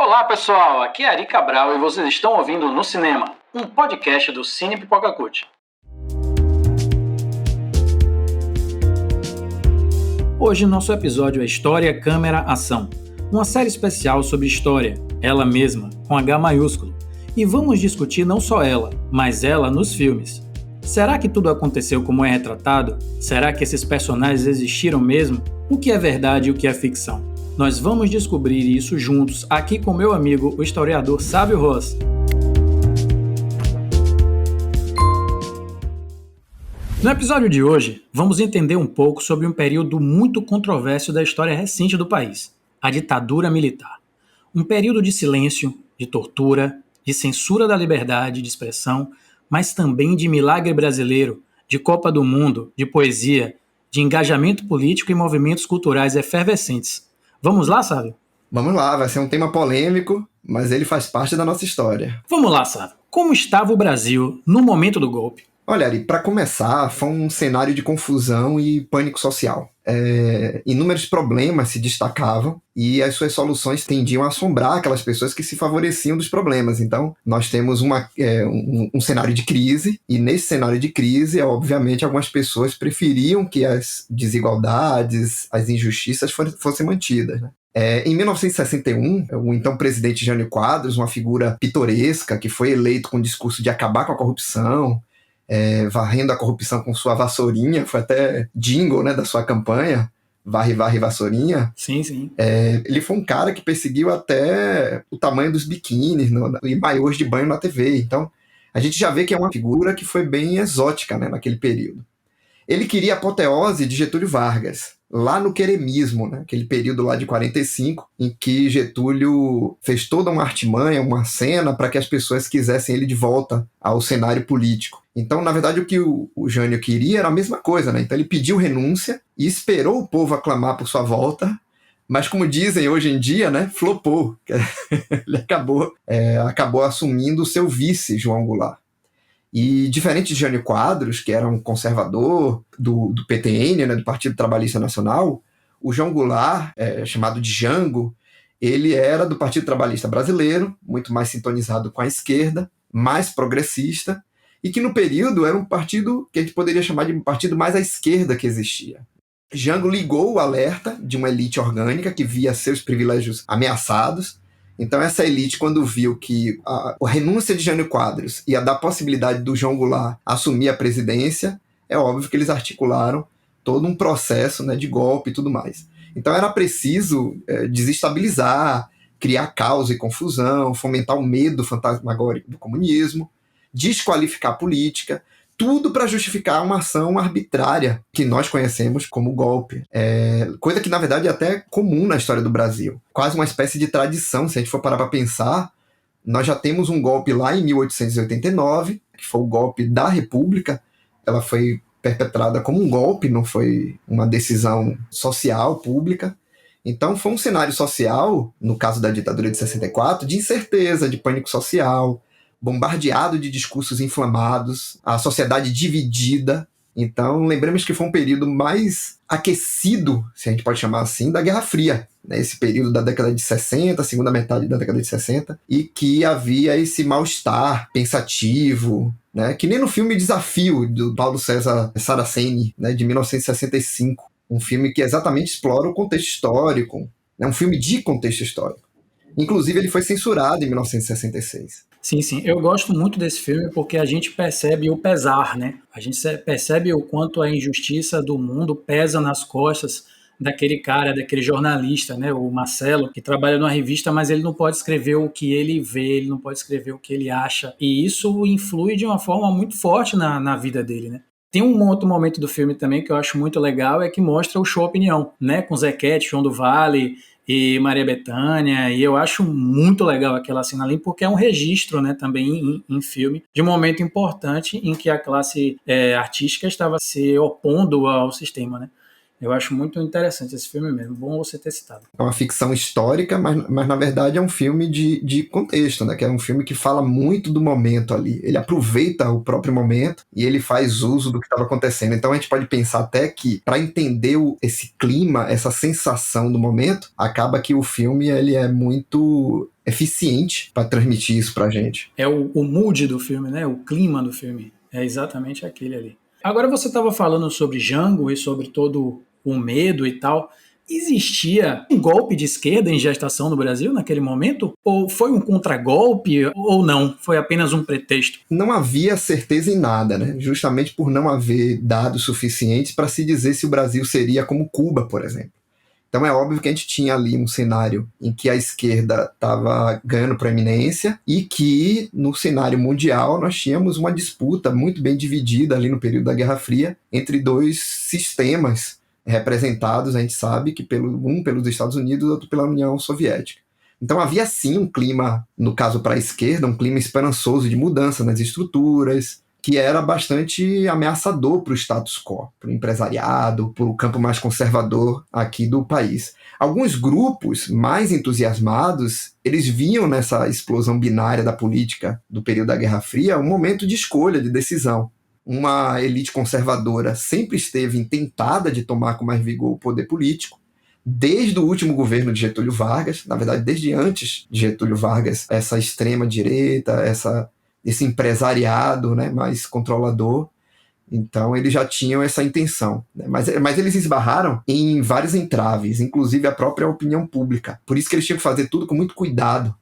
Olá pessoal, aqui é Ari Cabral e vocês estão ouvindo No Cinema, um podcast do Cine Pipoca Cult. Hoje nosso episódio é História, Câmera, Ação, uma série especial sobre história, ela mesma, com H maiúsculo. E vamos discutir não só ela, mas ela nos filmes. Será que tudo aconteceu como é retratado? Será que esses personagens existiram mesmo? O que é verdade e o que é ficção? Nós vamos descobrir isso juntos aqui com meu amigo, o historiador Sábio Ross. No episódio de hoje, vamos entender um pouco sobre um período muito controverso da história recente do país, a ditadura militar. Um período de silêncio, de tortura, de censura da liberdade de expressão, mas também de milagre brasileiro, de Copa do Mundo, de poesia, de engajamento político e movimentos culturais efervescentes. Vamos lá, Sábio? Vamos lá, vai ser um tema polêmico, mas ele faz parte da nossa história. Vamos lá, Sábio. Como estava o Brasil no momento do golpe? Olha, Ari, para começar, foi um cenário de confusão e pânico social. Inúmeros problemas se destacavam e as suas soluções tendiam a assombrar aquelas pessoas que se favoreciam dos problemas. Então, nós temos um cenário de crise, e nesse cenário de crise, obviamente, algumas pessoas preferiam que as desigualdades, as injustiças fossem mantidas, né? Em 1961, o então presidente Jânio Quadros, uma figura pitoresca que foi eleito com o discurso de acabar com a corrupção, varrendo a corrupção com sua vassourinha, foi até jingle, né, da sua campanha, varre, varre, vassourinha. Sim, sim. Ele foi um cara que perseguiu até o tamanho dos biquínis e maiôs de banho na TV. Então, a gente já vê que é uma figura que foi bem exótica, né, naquele período. Ele queria a apoteose de Getúlio Vargas, lá no queremismo, né? Aquele período lá de 45, em que Getúlio fez toda uma artimanha, uma cena para que as pessoas quisessem ele de volta ao cenário político. Então, na verdade, o que o Jânio queria era a mesma coisa, né? Então ele pediu renúncia e esperou o povo aclamar por sua volta, mas como dizem hoje em dia, né? Flopou. Ele acabou assumindo o seu vice, João Goulart. E diferente de Jânio Quadros, que era um conservador do PTN, né, do Partido Trabalhista Nacional, o João Goulart, chamado de Jango, ele era do Partido Trabalhista Brasileiro, muito mais sintonizado com a esquerda, mais progressista, e que no período era um partido que a gente poderia chamar de um partido mais à esquerda que existia. Jango ligou o alerta de uma elite orgânica que via seus privilégios ameaçados. Então essa elite, quando viu que a renúncia de Jânio Quadros ia dar possibilidade do João Goulart assumir a presidência, é óbvio que eles articularam todo um processo, né, de golpe e tudo mais. Então era preciso desestabilizar, criar caos e confusão, fomentar o medo fantasmagórico do comunismo, desqualificar a política, tudo para justificar uma ação arbitrária que nós conhecemos como golpe. Coisa que, na verdade, é até comum na história do Brasil. Quase uma espécie de tradição, se a gente for parar para pensar. Nós já temos um golpe lá em 1889, que foi o golpe da República. Ela foi perpetrada como um golpe, não foi uma decisão social, pública. Então foi um cenário social, no caso da ditadura de 64, de incerteza, de pânico social, bombardeado de discursos inflamados, a sociedade dividida. Então, lembremos que foi um período mais aquecido, se a gente pode chamar assim, da Guerra Fria, né? Esse período da década de 60, segunda metade da década de 60, e que havia esse mal-estar pensativo, né? Que nem no filme Desafio, do Paulo César Saraceni, né? De 1965, um filme que exatamente explora o contexto histórico, né? Um filme de contexto histórico. Inclusive, ele foi censurado em 1966. Sim, sim. Eu gosto muito desse filme porque a gente percebe o pesar, né? A gente percebe o quanto a injustiça do mundo pesa nas costas daquele cara, daquele jornalista, né? O Marcelo, que trabalha numa revista, mas ele não pode escrever o que ele vê, ele não pode escrever o que ele acha. E isso influi de uma forma muito forte na vida dele, né? Tem um outro momento do filme também que eu acho muito legal, é que mostra o show Opinião, né? Com Zequete, João do Vale e Maria Bethânia, e eu acho muito legal aquela cena ali, porque é um registro, né, também em filme, de um momento importante em que a classe artística estava se opondo ao sistema, né? Eu acho muito interessante esse filme mesmo, bom você ter citado. É uma ficção histórica, mas na verdade é um filme de contexto, né? Que é um filme que fala muito do momento ali. Ele aproveita o próprio momento e ele faz uso do que estava acontecendo. Então a gente pode pensar até que, para entender esse clima, essa sensação do momento, acaba que o filme ele é muito eficiente para transmitir isso para a gente. É o mood do filme, né? O clima do filme. É exatamente aquele ali. Agora você estava falando sobre Django e sobre todo o medo e tal. Existia um golpe de esquerda em gestação no Brasil naquele momento? Ou foi um contragolpe ou não? Foi apenas um pretexto? Não havia certeza em nada, né? Justamente por não haver dados suficientes para se dizer se o Brasil seria como Cuba, por exemplo. Então é óbvio que a gente tinha ali um cenário em que a esquerda estava ganhando proeminência e que no cenário mundial nós tínhamos uma disputa muito bem dividida ali no período da Guerra Fria entre dois sistemas representados, a gente sabe, que um pelos Estados Unidos e outro pela União Soviética. Então havia sim um clima, no caso para a esquerda, um clima esperançoso de mudança nas estruturas, que era bastante ameaçador para o status quo, para o empresariado, para o campo mais conservador aqui do país. Alguns grupos mais entusiasmados, eles viam nessa explosão binária da política do período da Guerra Fria um momento de escolha, de decisão. Uma elite conservadora sempre esteve tentada de tomar com mais vigor o poder político, desde o último governo de Getúlio Vargas, na verdade, desde antes de Getúlio Vargas, essa extrema-direita, esse empresariado, né, mais controlador. Então, eles já tinham essa intenção. Né? Mas eles esbarraram em vários entraves, inclusive a própria opinião pública. Por isso que eles tinham que fazer tudo com muito cuidado.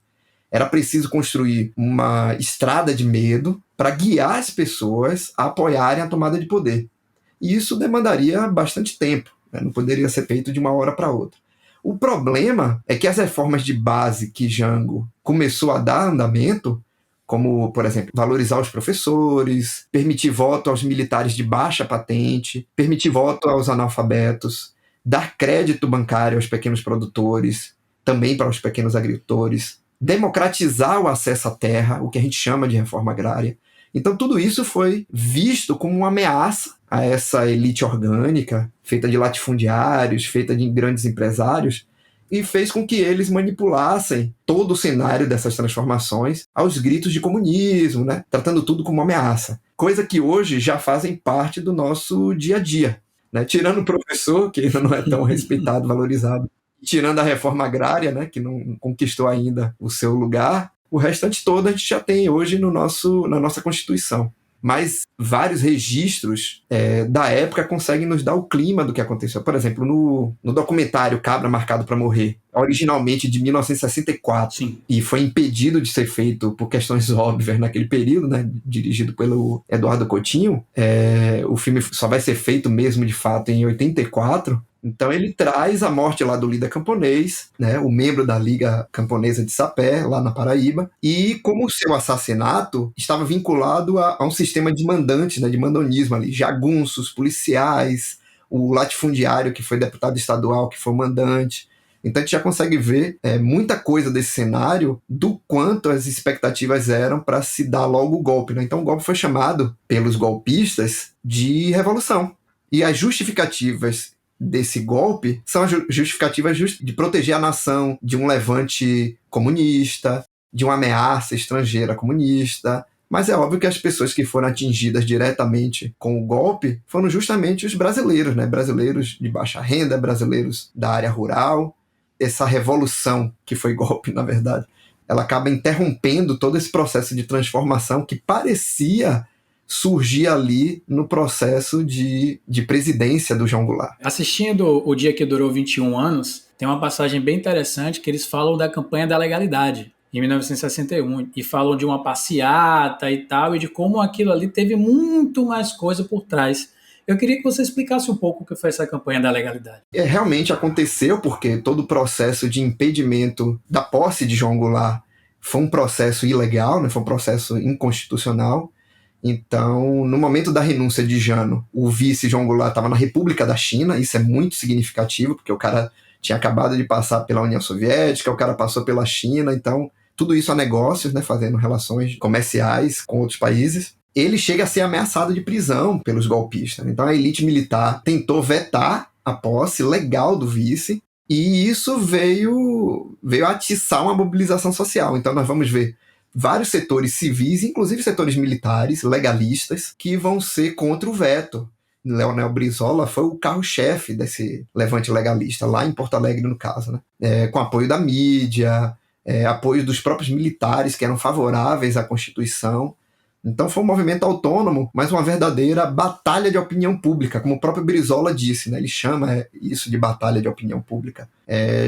Era preciso construir uma estrada de medo para guiar as pessoas a apoiarem a tomada de poder. E isso demandaria bastante tempo. Né? Não poderia ser feito de uma hora para outra. O problema é que as reformas de base que Jango começou a dar andamento, como, por exemplo, valorizar os professores, permitir voto aos militares de baixa patente, permitir voto aos analfabetos, dar crédito bancário aos pequenos produtores, também para os pequenos agricultores, democratizar o acesso à terra, o que a gente chama de reforma agrária. Então tudo isso foi visto como uma ameaça a essa elite orgânica, feita de latifundiários, feita de grandes empresários, e fez com que eles manipulassem todo o cenário dessas transformações aos gritos de comunismo, né? Tratando tudo como uma ameaça. Coisa que hoje já fazem parte do nosso dia a dia. Né? Tirando o professor, que ainda não é tão respeitado, valorizado, tirando a reforma agrária, né, que não conquistou ainda o seu lugar, o restante todo a gente já tem hoje na nossa Constituição. Mas vários registros da época conseguem nos dar o clima do que aconteceu. Por exemplo, no documentário Cabra Marcado para Morrer, originalmente de 1964, Sim. E foi impedido de ser feito por questões óbvias naquele período, né, dirigido pelo Eduardo Coutinho, o filme só vai ser feito mesmo de fato em 84. Então ele traz a morte lá do líder camponês, né, o membro da Liga Camponesa de Sapé, lá na Paraíba, e como o seu assassinato estava vinculado a um sistema de mandantes, né, de mandonismo ali, jagunços, policiais, o latifundiário que foi deputado estadual, que foi mandante. Então a gente já consegue ver muita coisa desse cenário do quanto as expectativas eram para se dar logo o golpe. Né? Então o golpe foi chamado pelos golpistas de revolução. E as justificativas desse golpe são as justificativas de proteger a nação de um levante comunista, de uma ameaça estrangeira comunista. Mas é óbvio que as pessoas que foram atingidas diretamente com o golpe foram justamente os brasileiros, né? Brasileiros de baixa renda, brasileiros da área rural. Essa revolução, que foi golpe, na verdade, ela acaba interrompendo todo esse processo de transformação que parecia surgir ali no processo de presidência do João Goulart. Assistindo O Dia que Durou 21 Anos, tem uma passagem bem interessante que eles falam da campanha da legalidade, em 1961, e falam de uma passeata e tal, e de como aquilo ali teve muito mais coisa por trás. Eu queria que você explicasse um pouco o que foi essa campanha da legalidade. Realmente aconteceu, porque todo o processo de impedimento da posse de João Goulart foi um processo ilegal, né? Foi um processo inconstitucional. Então, no momento da renúncia de Jano, o vice João Goulart estava na República da China. Isso é muito significativo, porque o cara tinha acabado de passar pela União Soviética, o cara passou pela China, então tudo isso a negócios, né, fazendo relações comerciais com outros países. Ele chega a ser ameaçado de prisão pelos golpistas. Então a elite militar tentou vetar a posse legal do vice, e isso veio atiçar uma mobilização social. Então nós vamos ver vários setores civis, inclusive setores militares, legalistas, que vão ser contra o veto. Leonel Brizola foi o carro-chefe desse levante legalista, lá em Porto Alegre, no caso, né? Com apoio da mídia, apoio dos próprios militares que eram favoráveis à Constituição. Então foi um movimento autônomo, mas uma verdadeira batalha de opinião pública, como o próprio Brizola disse, né? Ele chama isso de batalha de opinião pública.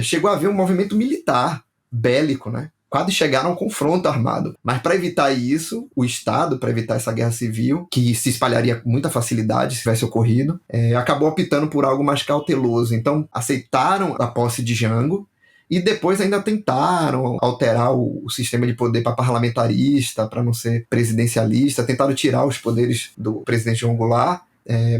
Chegou a haver um movimento militar, bélico, né? Quase chegaram a um confronto armado. Mas para evitar isso, o Estado, para evitar essa guerra civil, que se espalharia com muita facilidade se tivesse ocorrido, acabou optando por algo mais cauteloso. Então aceitaram a posse de Jango, e depois ainda tentaram alterar o sistema de poder para parlamentarista, para não ser presidencialista, tentaram tirar os poderes do presidente João Goulart,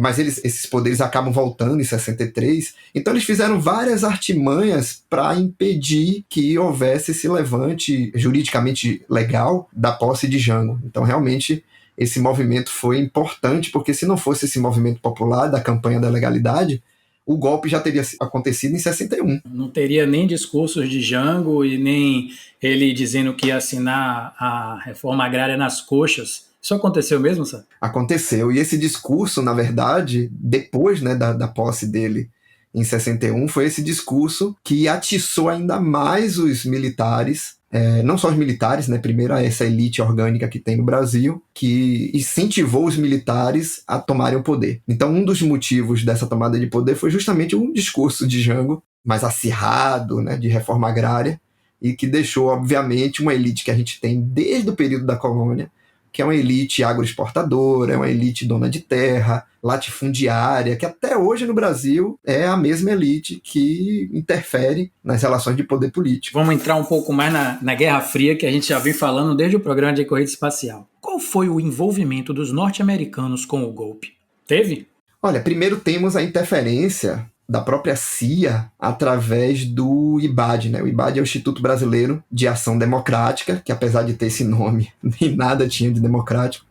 mas esses poderes acabam voltando em 63. Então eles fizeram várias artimanhas para impedir que houvesse esse levante juridicamente legal da posse de Jango. Então realmente esse movimento foi importante, porque se não fosse esse movimento popular da campanha da legalidade, o golpe já teria acontecido em 61. Não teria nem discursos de Jango e nem ele dizendo que ia assinar a reforma agrária nas coxas. Isso aconteceu mesmo, sabe? Aconteceu. E esse discurso, na verdade, depois, né, da posse dele em 61, foi esse discurso que atiçou ainda mais os militares, não só os militares, né, primeiro essa elite orgânica que tem no Brasil, que incentivou os militares a tomarem o poder. Então um dos motivos dessa tomada de poder foi justamente um discurso de Jango, mais acirrado, né, de reforma agrária, e que deixou, obviamente, uma elite que a gente tem desde o período da colônia, que é uma elite agroexportadora, é uma elite dona de terra, latifundiária, que até hoje no Brasil é a mesma elite que interfere nas relações de poder político. Vamos entrar um pouco mais na Guerra Fria, que a gente já vem falando desde o programa de corrida espacial. Qual foi o envolvimento dos norte-americanos com o golpe? Teve? Olha, primeiro temos a interferência da própria CIA através do IBAD, né? O IBAD é o Instituto Brasileiro de Ação Democrática, que apesar de ter esse nome, nem nada tinha de democrático,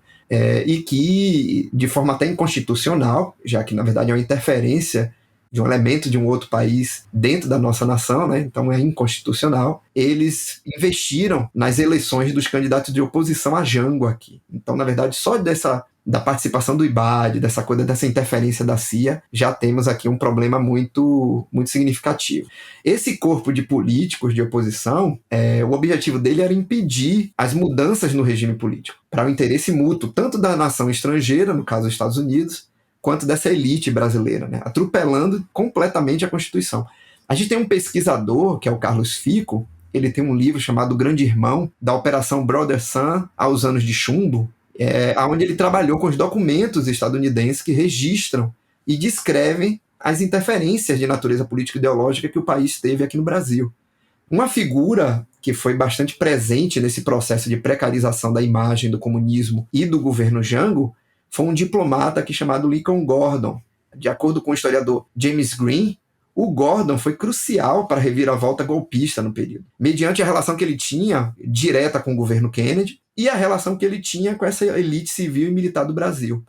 e que, de forma até inconstitucional, já que na verdade é uma interferência de um elemento de um outro país dentro da nossa nação, né? Então é inconstitucional, eles investiram nas eleições dos candidatos de oposição a Jango aqui. Então, na verdade, só da participação do IBAD, dessa coisa, dessa interferência da CIA, já temos aqui um problema muito, muito significativo. Esse corpo de políticos de oposição, o objetivo dele era impedir as mudanças no regime político, para o interesse mútuo, tanto da nação estrangeira, no caso dos Estados Unidos, quanto dessa elite brasileira, né? Atropelando completamente a Constituição. A gente tem um pesquisador, que é o Carlos Fico, ele tem um livro chamado Grande Irmão, da Operação Brother Sun aos anos de chumbo, onde ele trabalhou com os documentos estadunidenses que registram e descrevem as interferências de natureza política e ideológica que o país teve aqui no Brasil. Uma figura que foi bastante presente nesse processo de precarização da imagem do comunismo e do governo Jango foi um diplomata aqui chamado Lincoln Gordon. De acordo com o historiador James Green, o Gordon foi crucial para a reviravolta golpista no período, mediante a relação que ele tinha direta com o governo Kennedy e a relação que ele tinha com essa elite civil e militar do Brasil.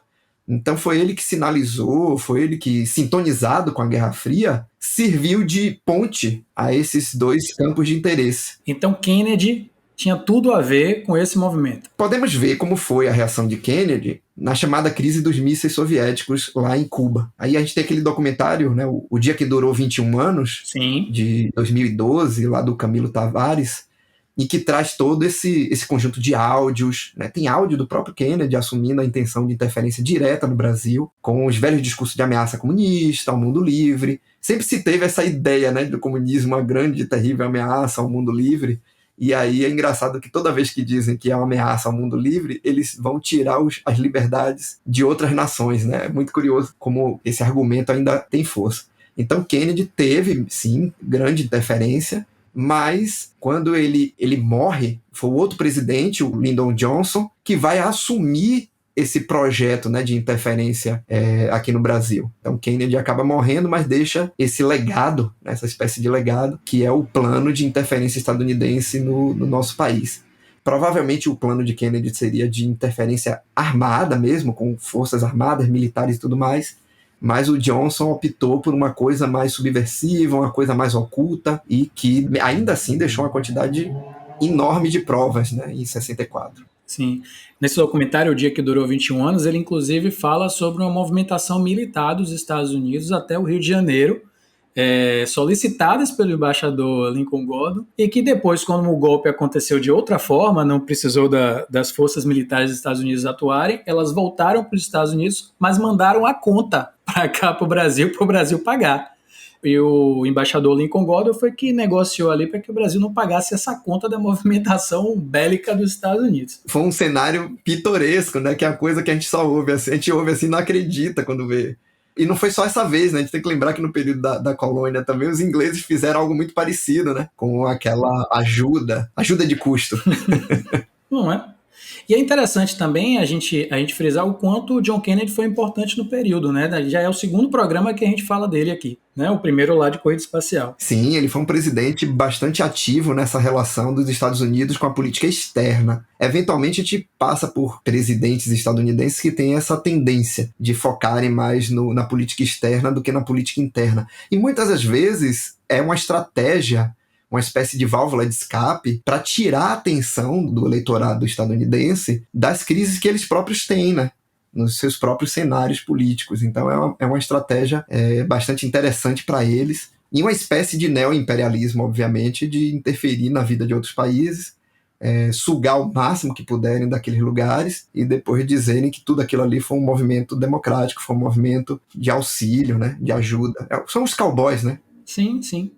Então foi ele que sinalizou, foi ele que, sintonizado com a Guerra Fria, serviu de ponte a esses dois campos de interesse. Então Kennedy tinha tudo a ver com esse movimento. Podemos ver como foi a reação de Kennedy na chamada crise dos mísseis soviéticos lá em Cuba. Aí a gente tem aquele documentário, né, o Dia que Durou 21 Anos, Sim, de 2012, lá do Camilo Tavares, e que traz todo esse conjunto de áudios, né? Tem áudio do próprio Kennedy assumindo a intenção de interferência direta no Brasil, com os velhos discursos de ameaça comunista, ao mundo livre. Sempre se teve essa ideia, né, do comunismo, uma grande e terrível ameaça ao mundo livre. E aí é engraçado que toda vez que dizem que é uma ameaça ao mundo livre, eles vão tirar as liberdades de outras nações, né? É muito curioso como esse argumento ainda tem força. Então Kennedy teve, sim, grande interferência, mas quando ele morre, foi o outro presidente, o Lyndon Johnson, que vai assumir esse projeto, né, de interferência aqui no Brasil. Então Kennedy acaba morrendo, mas deixa esse legado, né, essa espécie de legado, que é o plano de interferência estadunidense no nosso país. Provavelmente o plano de Kennedy seria de interferência armada mesmo, com forças armadas, militares e tudo mais, mas o Johnson optou por uma coisa mais subversiva, uma coisa mais oculta, e que ainda assim deixou uma quantidade enorme de provas, né, em 64. Sim. Nesse documentário, O Dia que Durou 21 Anos, ele inclusive fala sobre uma movimentação militar dos Estados Unidos até o Rio de Janeiro, solicitadas pelo embaixador Lincoln Gordon, e que depois, quando o golpe aconteceu de outra forma, não precisou das forças militares dos Estados Unidos atuarem, elas voltaram para os Estados Unidos, mas mandaram a conta para cá, para o Brasil pagar. E o embaixador Lincoln Gordon foi que negociou ali para que o Brasil não pagasse essa conta da movimentação bélica dos Estados Unidos. Foi um cenário pitoresco, né? Que é a coisa que a gente só ouve assim, a gente ouve assim, não acredita quando vê. E não foi só essa vez, né? A gente tem que lembrar que no período da colônia também os ingleses fizeram algo muito parecido, né? Com aquela ajuda de custo. Não é? E é interessante também a gente frisar o quanto o John Kennedy foi importante no período, né? Já é o segundo programa que a gente fala dele aqui, né? O primeiro lá de corrida espacial. Sim, ele foi um presidente bastante ativo nessa relação dos Estados Unidos com a política externa. Eventualmente a gente passa por presidentes estadunidenses que têm essa tendência de focarem mais na política externa do que na política interna. E muitas das vezes é uma estratégia, uma espécie de válvula de escape para tirar a atenção do eleitorado estadunidense das crises que eles próprios têm, né? Nos seus próprios cenários políticos. Então é uma estratégia bastante interessante para eles, e uma espécie de neo-imperialismo, obviamente, de interferir na vida de outros países, sugar o máximo que puderem daqueles lugares e depois dizerem que tudo aquilo ali foi um movimento democrático, foi um movimento de auxílio, né? De ajuda. São os cowboys, né? Sim, sim.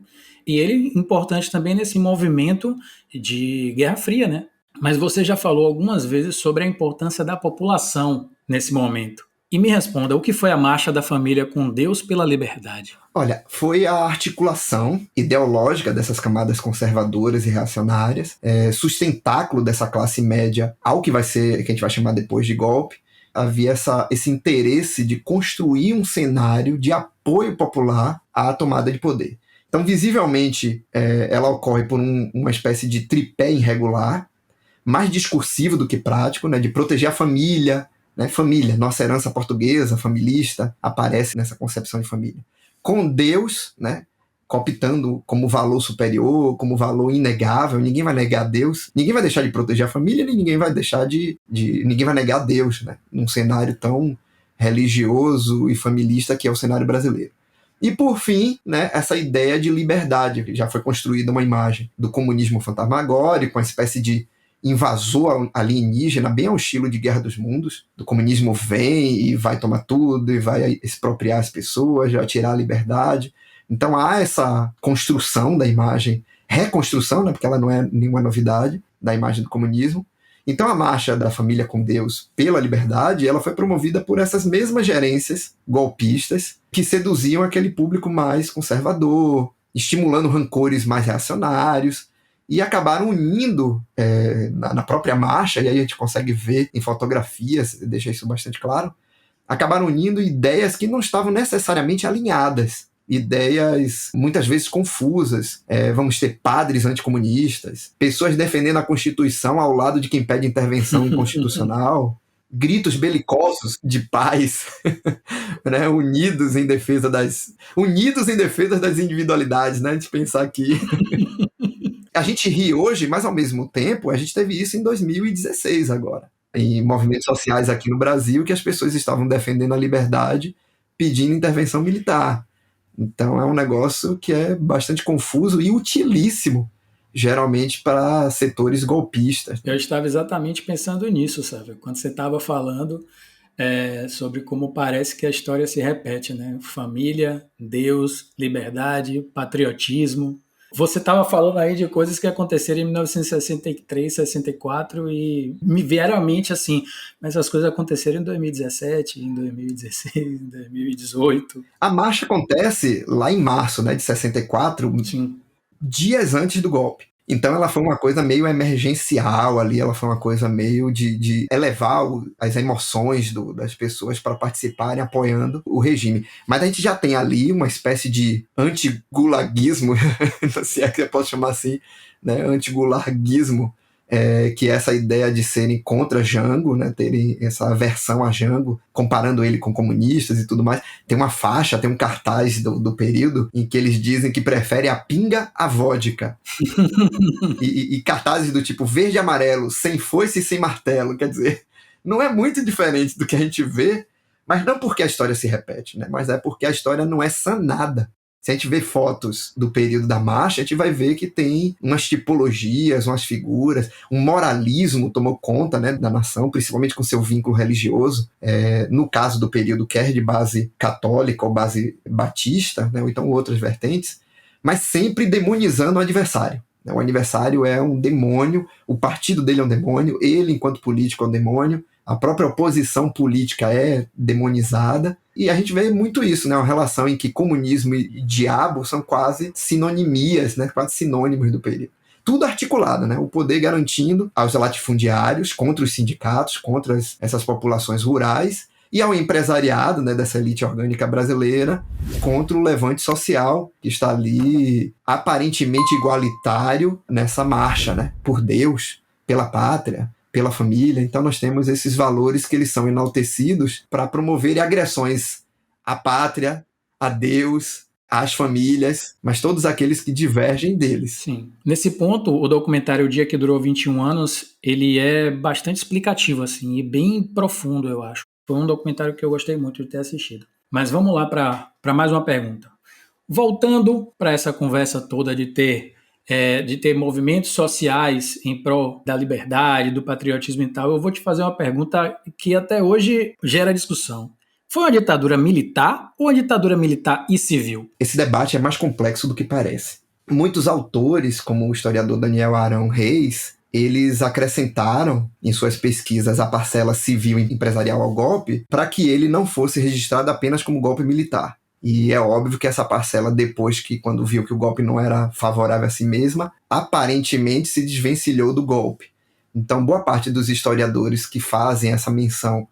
E ele importante também nesse movimento de Guerra Fria, né? Mas você já falou algumas vezes sobre a importância da população nesse momento. E me responda, o que foi a Marcha da Família com Deus pela Liberdade? Olha, foi a articulação ideológica dessas camadas conservadoras e reacionárias, sustentáculo dessa classe média ao que vai ser, que a gente vai chamar depois de golpe. Havia esse interesse de construir um cenário de apoio popular à tomada de poder. Então, visivelmente, ela ocorre por uma espécie de tripé irregular, mais discursivo do que prático, né, de proteger a família, né, família, nossa herança portuguesa, familista, aparece nessa concepção de família. Com Deus, né, cooptando como valor superior, como valor inegável, ninguém vai negar Deus, ninguém vai deixar de proteger a família, nem ninguém vai deixar ninguém vai negar Deus, né, num cenário tão religioso e familista que é o cenário brasileiro. E, por fim, né, essa ideia de liberdade, que já foi construída uma imagem do comunismo fantasmagórico, uma espécie de invasor alienígena, bem ao estilo de Guerra dos Mundos. Do comunismo vem e vai tomar tudo, e vai expropriar as pessoas, vai tirar a liberdade. Então há essa construção da imagem, reconstrução, né, porque ela não é nenhuma novidade, da imagem do comunismo. Então a Marcha da Família com Deus pela Liberdade, ela foi promovida por essas mesmas gerências golpistas que seduziam aquele público mais conservador, estimulando rancores mais reacionários, e acabaram unindo na própria marcha, e aí a gente consegue ver em fotografias, deixa isso bastante claro, acabaram unindo ideias que não estavam necessariamente alinhadas, ideias muitas vezes confusas. Vamos ter padres anticomunistas, pessoas defendendo a Constituição ao lado de quem pede intervenção inconstitucional, gritos belicosos de paz, né, unidos em defesa das individualidades, né, de pensar que a gente ri hoje, mas ao mesmo tempo a gente teve isso em 2016 agora, em movimentos sociais aqui no Brasil, que as pessoas estavam defendendo a liberdade, pedindo intervenção militar. Então é um negócio que é bastante confuso e utilíssimo, geralmente para setores golpistas. Eu estava exatamente pensando nisso, sabe? Quando você estava falando sobre como parece que a história se repete, né? Família, Deus, liberdade, patriotismo. Você estava falando aí de coisas que aconteceram em 1963, 64 e me vieram à mente assim, mas as coisas aconteceram em 2017, em 2016, em 2018. A marcha acontece lá em março, né, de 64, Sim. Dias antes do golpe. Então ela foi uma coisa meio emergencial ali, ela foi uma coisa meio de elevar as emoções das pessoas para participarem apoiando o regime. Mas a gente já tem ali uma espécie de anti-gulaguismo, se é que eu posso chamar assim, né? Anti-gulaguismo, que é essa ideia de serem contra Jango, né, terem essa aversão a Jango, comparando ele com comunistas e tudo mais. Tem uma faixa, tem um cartaz do período em que eles dizem que preferem a pinga à vodka. e cartazes do tipo verde e amarelo, sem foice e sem martelo. Quer dizer, não é muito diferente do que a gente vê, mas não porque a história se repete, né, mas é porque a história não é sanada. Se a gente vê fotos do período da marcha, a gente vai ver que tem umas tipologias, umas figuras, um moralismo tomou conta, né, da nação, principalmente com seu vínculo religioso. No caso do período, quer de base católica ou base batista, né, ou então outras vertentes, mas sempre demonizando o adversário. O adversário é um demônio, o partido dele é um demônio, ele, enquanto político, é um demônio, a própria oposição política é demonizada, e a gente vê muito isso, né? Uma relação em que comunismo e diabo são quase sinonimias, né? Quase sinônimos do período. Tudo articulado, né? O poder garantindo aos latifundiários, contra os sindicatos, contra essas populações rurais, e ao empresariado, né, dessa elite orgânica brasileira, contra o levante social que está ali aparentemente igualitário nessa marcha, né? Por Deus, pela pátria, pela família. Então nós temos esses valores que eles são enaltecidos para promover agressões à pátria, a Deus, às famílias, mas todos aqueles que divergem deles. Sim. Nesse ponto, o documentário O Dia que Durou 21 Anos, ele é bastante explicativo, assim, e bem profundo, eu acho. Foi um documentário que eu gostei muito de ter assistido. Mas vamos lá para mais uma pergunta. Voltando para essa conversa toda de ter movimentos sociais em prol da liberdade, do patriotismo e tal, eu vou te fazer uma pergunta que até hoje gera discussão. Foi uma ditadura militar ou uma ditadura militar e civil? Esse debate é mais complexo do que parece. Muitos autores, como o historiador Daniel Arão Reis, eles acrescentaram em suas pesquisas a parcela civil e empresarial ao golpe para que ele não fosse registrado apenas como golpe militar. E é óbvio que essa parcela, depois que, quando viu que o golpe não era favorável a si mesma, aparentemente se desvencilhou do golpe. Então, boa parte dos historiadores que fazem essa menção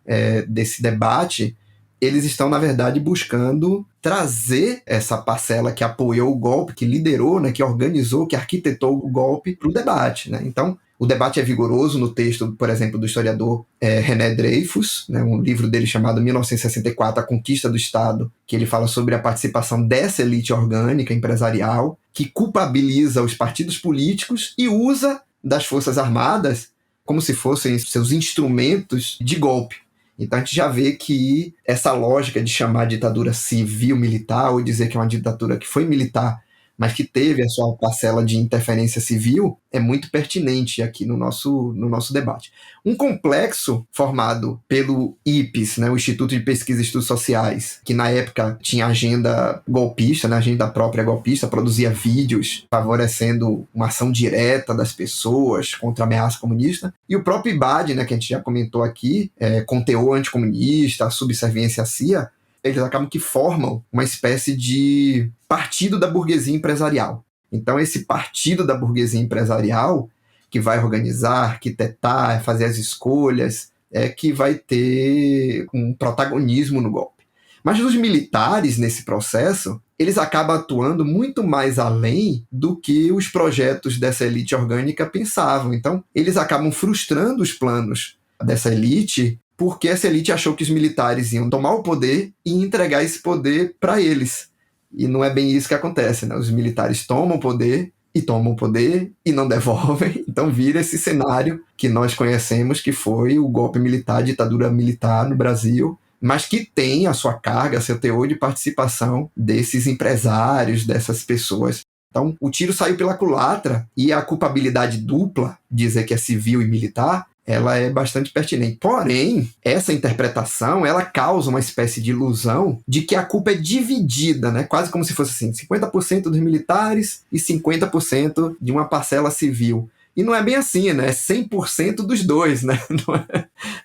desse debate, eles estão, na verdade, buscando trazer essa parcela que apoiou o golpe, que liderou, né, que organizou, que arquitetou o golpe para o debate, né? Então, o debate é vigoroso no texto, por exemplo, do historiador René Dreyfus, né, um livro dele chamado 1964, A Conquista do Estado, que ele fala sobre a participação dessa elite orgânica empresarial, que culpabiliza os partidos políticos e usa das Forças Armadas como se fossem seus instrumentos de golpe. Então a gente já vê que essa lógica de chamar a ditadura civil-militar, ou dizer que é uma ditadura que foi militar, mas que teve a sua parcela de interferência civil, é muito pertinente aqui no nosso debate. Um complexo formado pelo IPES, né, o Instituto de Pesquisa e Estudos Sociais, que na época tinha agenda golpista, né, agenda própria golpista, produzia vídeos favorecendo uma ação direta das pessoas contra a ameaça comunista, e o próprio IBAD, né, que a gente já comentou aqui, com teor anticomunista, a subserviência à CIA, eles acabam que formam uma espécie de partido da burguesia empresarial. Então, esse partido da burguesia empresarial, que vai organizar, arquitetar, fazer as escolhas, que vai ter um protagonismo no golpe. Mas os militares, nesse processo, eles acabam atuando muito mais além do que os projetos dessa elite orgânica pensavam. Então, eles acabam frustrando os planos dessa elite, porque essa elite achou que os militares iam tomar o poder e entregar esse poder para eles. E não é bem isso que acontece, né? Os militares tomam poder e não devolvem. Então vira esse cenário que nós conhecemos, que foi o golpe militar, a ditadura militar no Brasil, mas que tem a sua carga, seu teor de participação desses empresários, dessas pessoas. Então o tiro saiu pela culatra, e a culpabilidade dupla, dizer que é civil e militar, ela é bastante pertinente. Porém, essa interpretação, ela causa uma espécie de ilusão de que a culpa é dividida, né? Quase como se fosse assim, 50% dos militares e 50% de uma parcela civil. E não é bem assim, né? É 100% dos dois, né?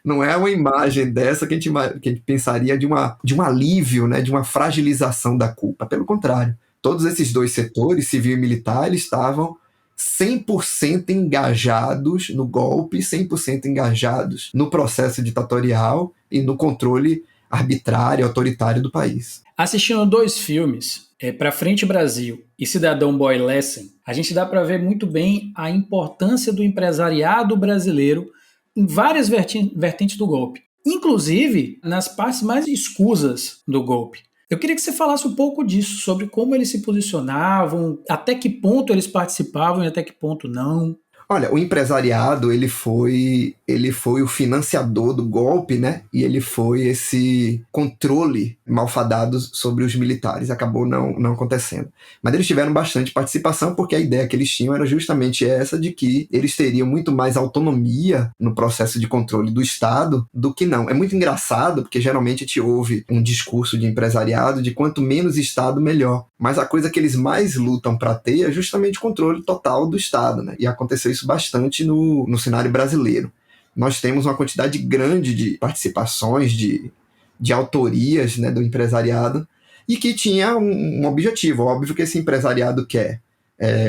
Não é uma imagem dessa que a gente pensaria de um alívio, né? De uma fragilização da culpa. Pelo contrário, todos esses dois setores, civil e militar, eles estavam 100% engajados no golpe, 100% engajados no processo ditatorial e no controle arbitrário, autoritário do país. Assistindo 2 filmes, Pra Frente Brasil e Cidadão Boy Lesson, a gente dá para ver muito bem a importância do empresariado brasileiro em várias vertentes do golpe, inclusive nas partes mais escusas do golpe. Eu queria que você falasse um pouco disso, sobre como eles se posicionavam, até que ponto eles participavam e até que ponto não. Olha, o empresariado, ele foi o financiador do golpe, né? E ele foi esse controle malfadado sobre os militares. Acabou não acontecendo. Mas eles tiveram bastante participação, porque a ideia que eles tinham era justamente essa de que eles teriam muito mais autonomia no processo de controle do Estado do que não. É muito engraçado, porque geralmente a gente ouve um discurso de empresariado de quanto menos Estado, melhor. Mas a coisa que eles mais lutam para ter é justamente o controle total do Estado, né? E aconteceu isso bastante no cenário brasileiro. Nós temos uma quantidade grande de participações, de autorias, né, do empresariado, e que tinha um objetivo. Óbvio que esse empresariado quer,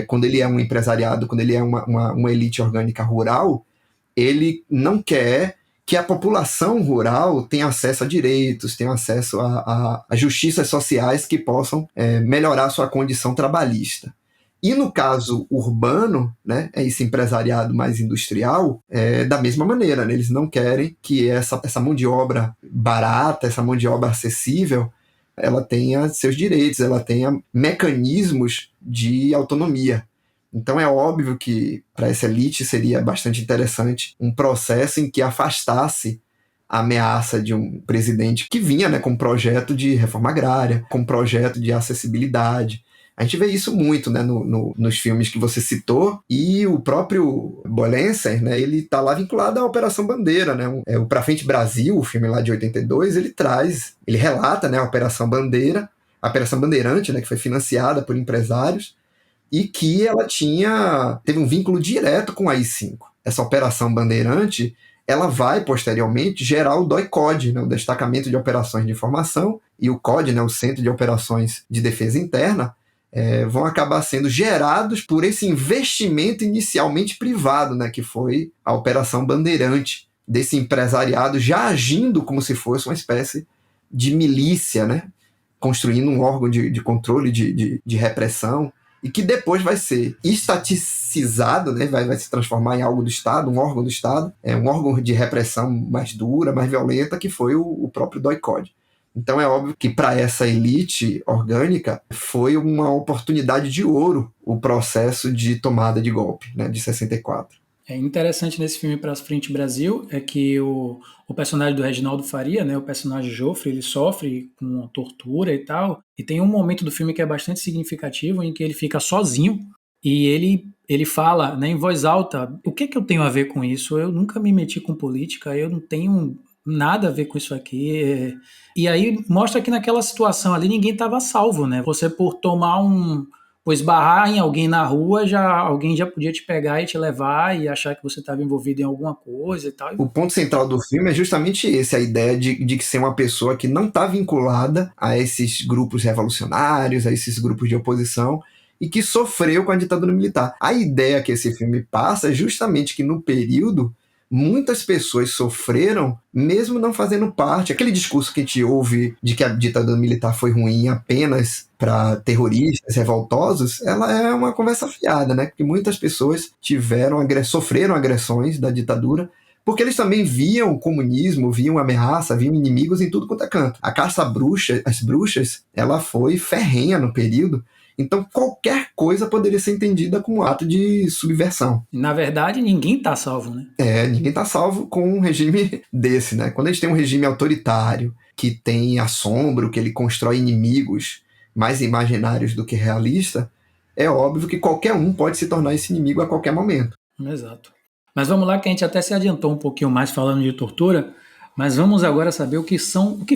quando ele é um empresariado, quando ele é uma elite orgânica rural, ele não quer que a população rural tenha acesso a direitos, tenha acesso a justiças sociais que possam melhorar sua condição trabalhista. E no caso urbano, né, esse empresariado mais industrial, da mesma maneira, né, eles não querem que essa mão de obra barata, essa mão de obra acessível, ela tenha seus direitos, ela tenha mecanismos de autonomia. Então é óbvio que para essa elite seria bastante interessante um processo em que afastasse a ameaça de um presidente que vinha, né, com um projeto de reforma agrária, com um projeto de acessibilidade. A gente vê isso muito, né, nos filmes que você citou, e o próprio Bolenser, né, ele está lá vinculado à Operação Bandeira, né, o Pra Frente Brasil, o filme lá de 82, ele relata, né, a Operação Bandeira, a Operação Bandeirante, né, que foi financiada por empresários, e que ela teve um vínculo direto com a AI-5. Essa Operação Bandeirante, ela vai, posteriormente, gerar o DOI-CODE, né, o Destacamento de Operações de Informação, e o CODE, né, o Centro de Operações de Defesa Interna, vão acabar sendo gerados por esse investimento inicialmente privado, né, que foi a Operação Bandeirante, desse empresariado já agindo como se fosse uma espécie de milícia, né, construindo um órgão de controle, de repressão, e que depois vai ser estaticizado, né? vai se transformar em algo do Estado, um órgão do Estado, um órgão de repressão mais dura, mais violenta, que foi o próprio DOI-CODE. Então é óbvio que para essa elite orgânica foi uma oportunidade de ouro o processo de tomada de golpe, né, de 64. É interessante nesse filme Pra Frente Brasil é que o personagem do Reginaldo Faria, né, o personagem Joffre, ele sofre com tortura e tal, e tem um momento do filme que é bastante significativo em que ele fica sozinho e ele fala, né, em voz alta: o que eu tenho a ver com isso? Eu nunca me meti com política, eu não tenho nada a ver com isso aqui. E aí mostra que naquela situação ali ninguém estava salvo, né? Você por tomar por esbarrar em alguém na rua, alguém já podia te pegar e te levar e achar que você estava envolvido em alguma coisa e tal. O ponto central do filme é justamente esse, a ideia de ser uma pessoa que não está vinculada a esses grupos revolucionários, a esses grupos de oposição, e que sofreu com a ditadura militar. A ideia que esse filme passa é justamente que no período muitas pessoas sofreram mesmo não fazendo parte. Aquele discurso que a gente ouve de que a ditadura militar foi ruim apenas para terroristas, revoltosos, ela é uma conversa fiada, né? Porque muitas pessoas sofreram agressões da ditadura, porque eles também viam o comunismo, viam ameaça, viam inimigos em tudo quanto é canto. A caça às bruxas, ela foi ferrenha no período. Então, qualquer coisa poderia ser entendida como um ato de subversão. Na verdade, ninguém está salvo, né? Ninguém está salvo com um regime desse, né? Quando a gente tem um regime autoritário, que tem assombro, que ele constrói inimigos mais imaginários do que realistas, é óbvio que qualquer um pode se tornar esse inimigo a qualquer momento. Exato. Mas vamos lá, que a gente até se adiantou um pouquinho mais falando de tortura, mas vamos agora saber o que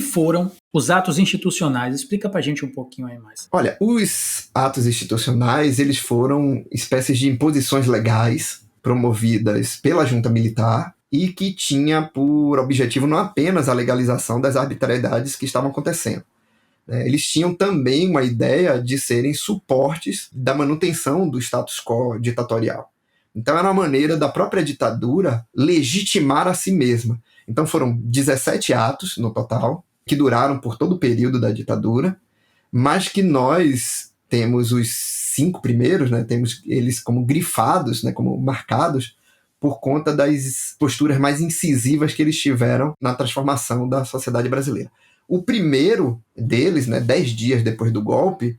foram os atos institucionais. Explica pra gente um pouquinho aí mais. Olha, os atos institucionais, eles foram espécies de imposições legais promovidas pela junta militar e que tinha por objetivo não apenas a legalização das arbitrariedades que estavam acontecendo. Eles tinham também uma ideia de serem suportes da manutenção do status quo ditatorial. Então era uma maneira da própria ditadura legitimar a si mesma. Então foram 17 atos no total, que duraram por todo o período da ditadura, mas que nós temos os 5 primeiros, né, temos eles como grifados, né, como marcados, por conta das posturas mais incisivas que eles tiveram na transformação da sociedade brasileira. O primeiro deles, né, 10 dias depois do golpe,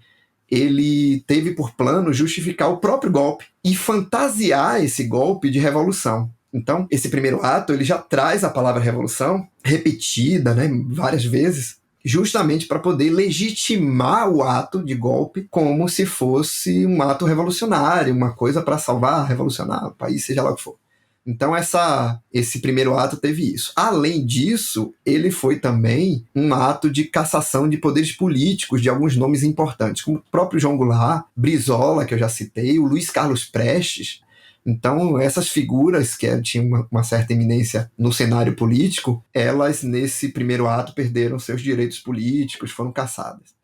ele teve por plano justificar o próprio golpe e fantasiar esse golpe de revolução. Então, esse primeiro ato, ele já traz a palavra revolução repetida, né, várias vezes, justamente para poder legitimar o ato de golpe como se fosse um ato revolucionário, uma coisa para salvar, revolucionar o país, seja lá o que for. Então esse primeiro ato teve isso. Além disso, ele foi também um ato de cassação de poderes políticos de alguns nomes importantes, como o próprio João Goulart, Brizola, que eu já citei, o Luiz Carlos Prestes. Então, essas figuras que tinham uma certa eminência no cenário político, elas, nesse primeiro ato, perderam seus direitos políticos, foram cassadas.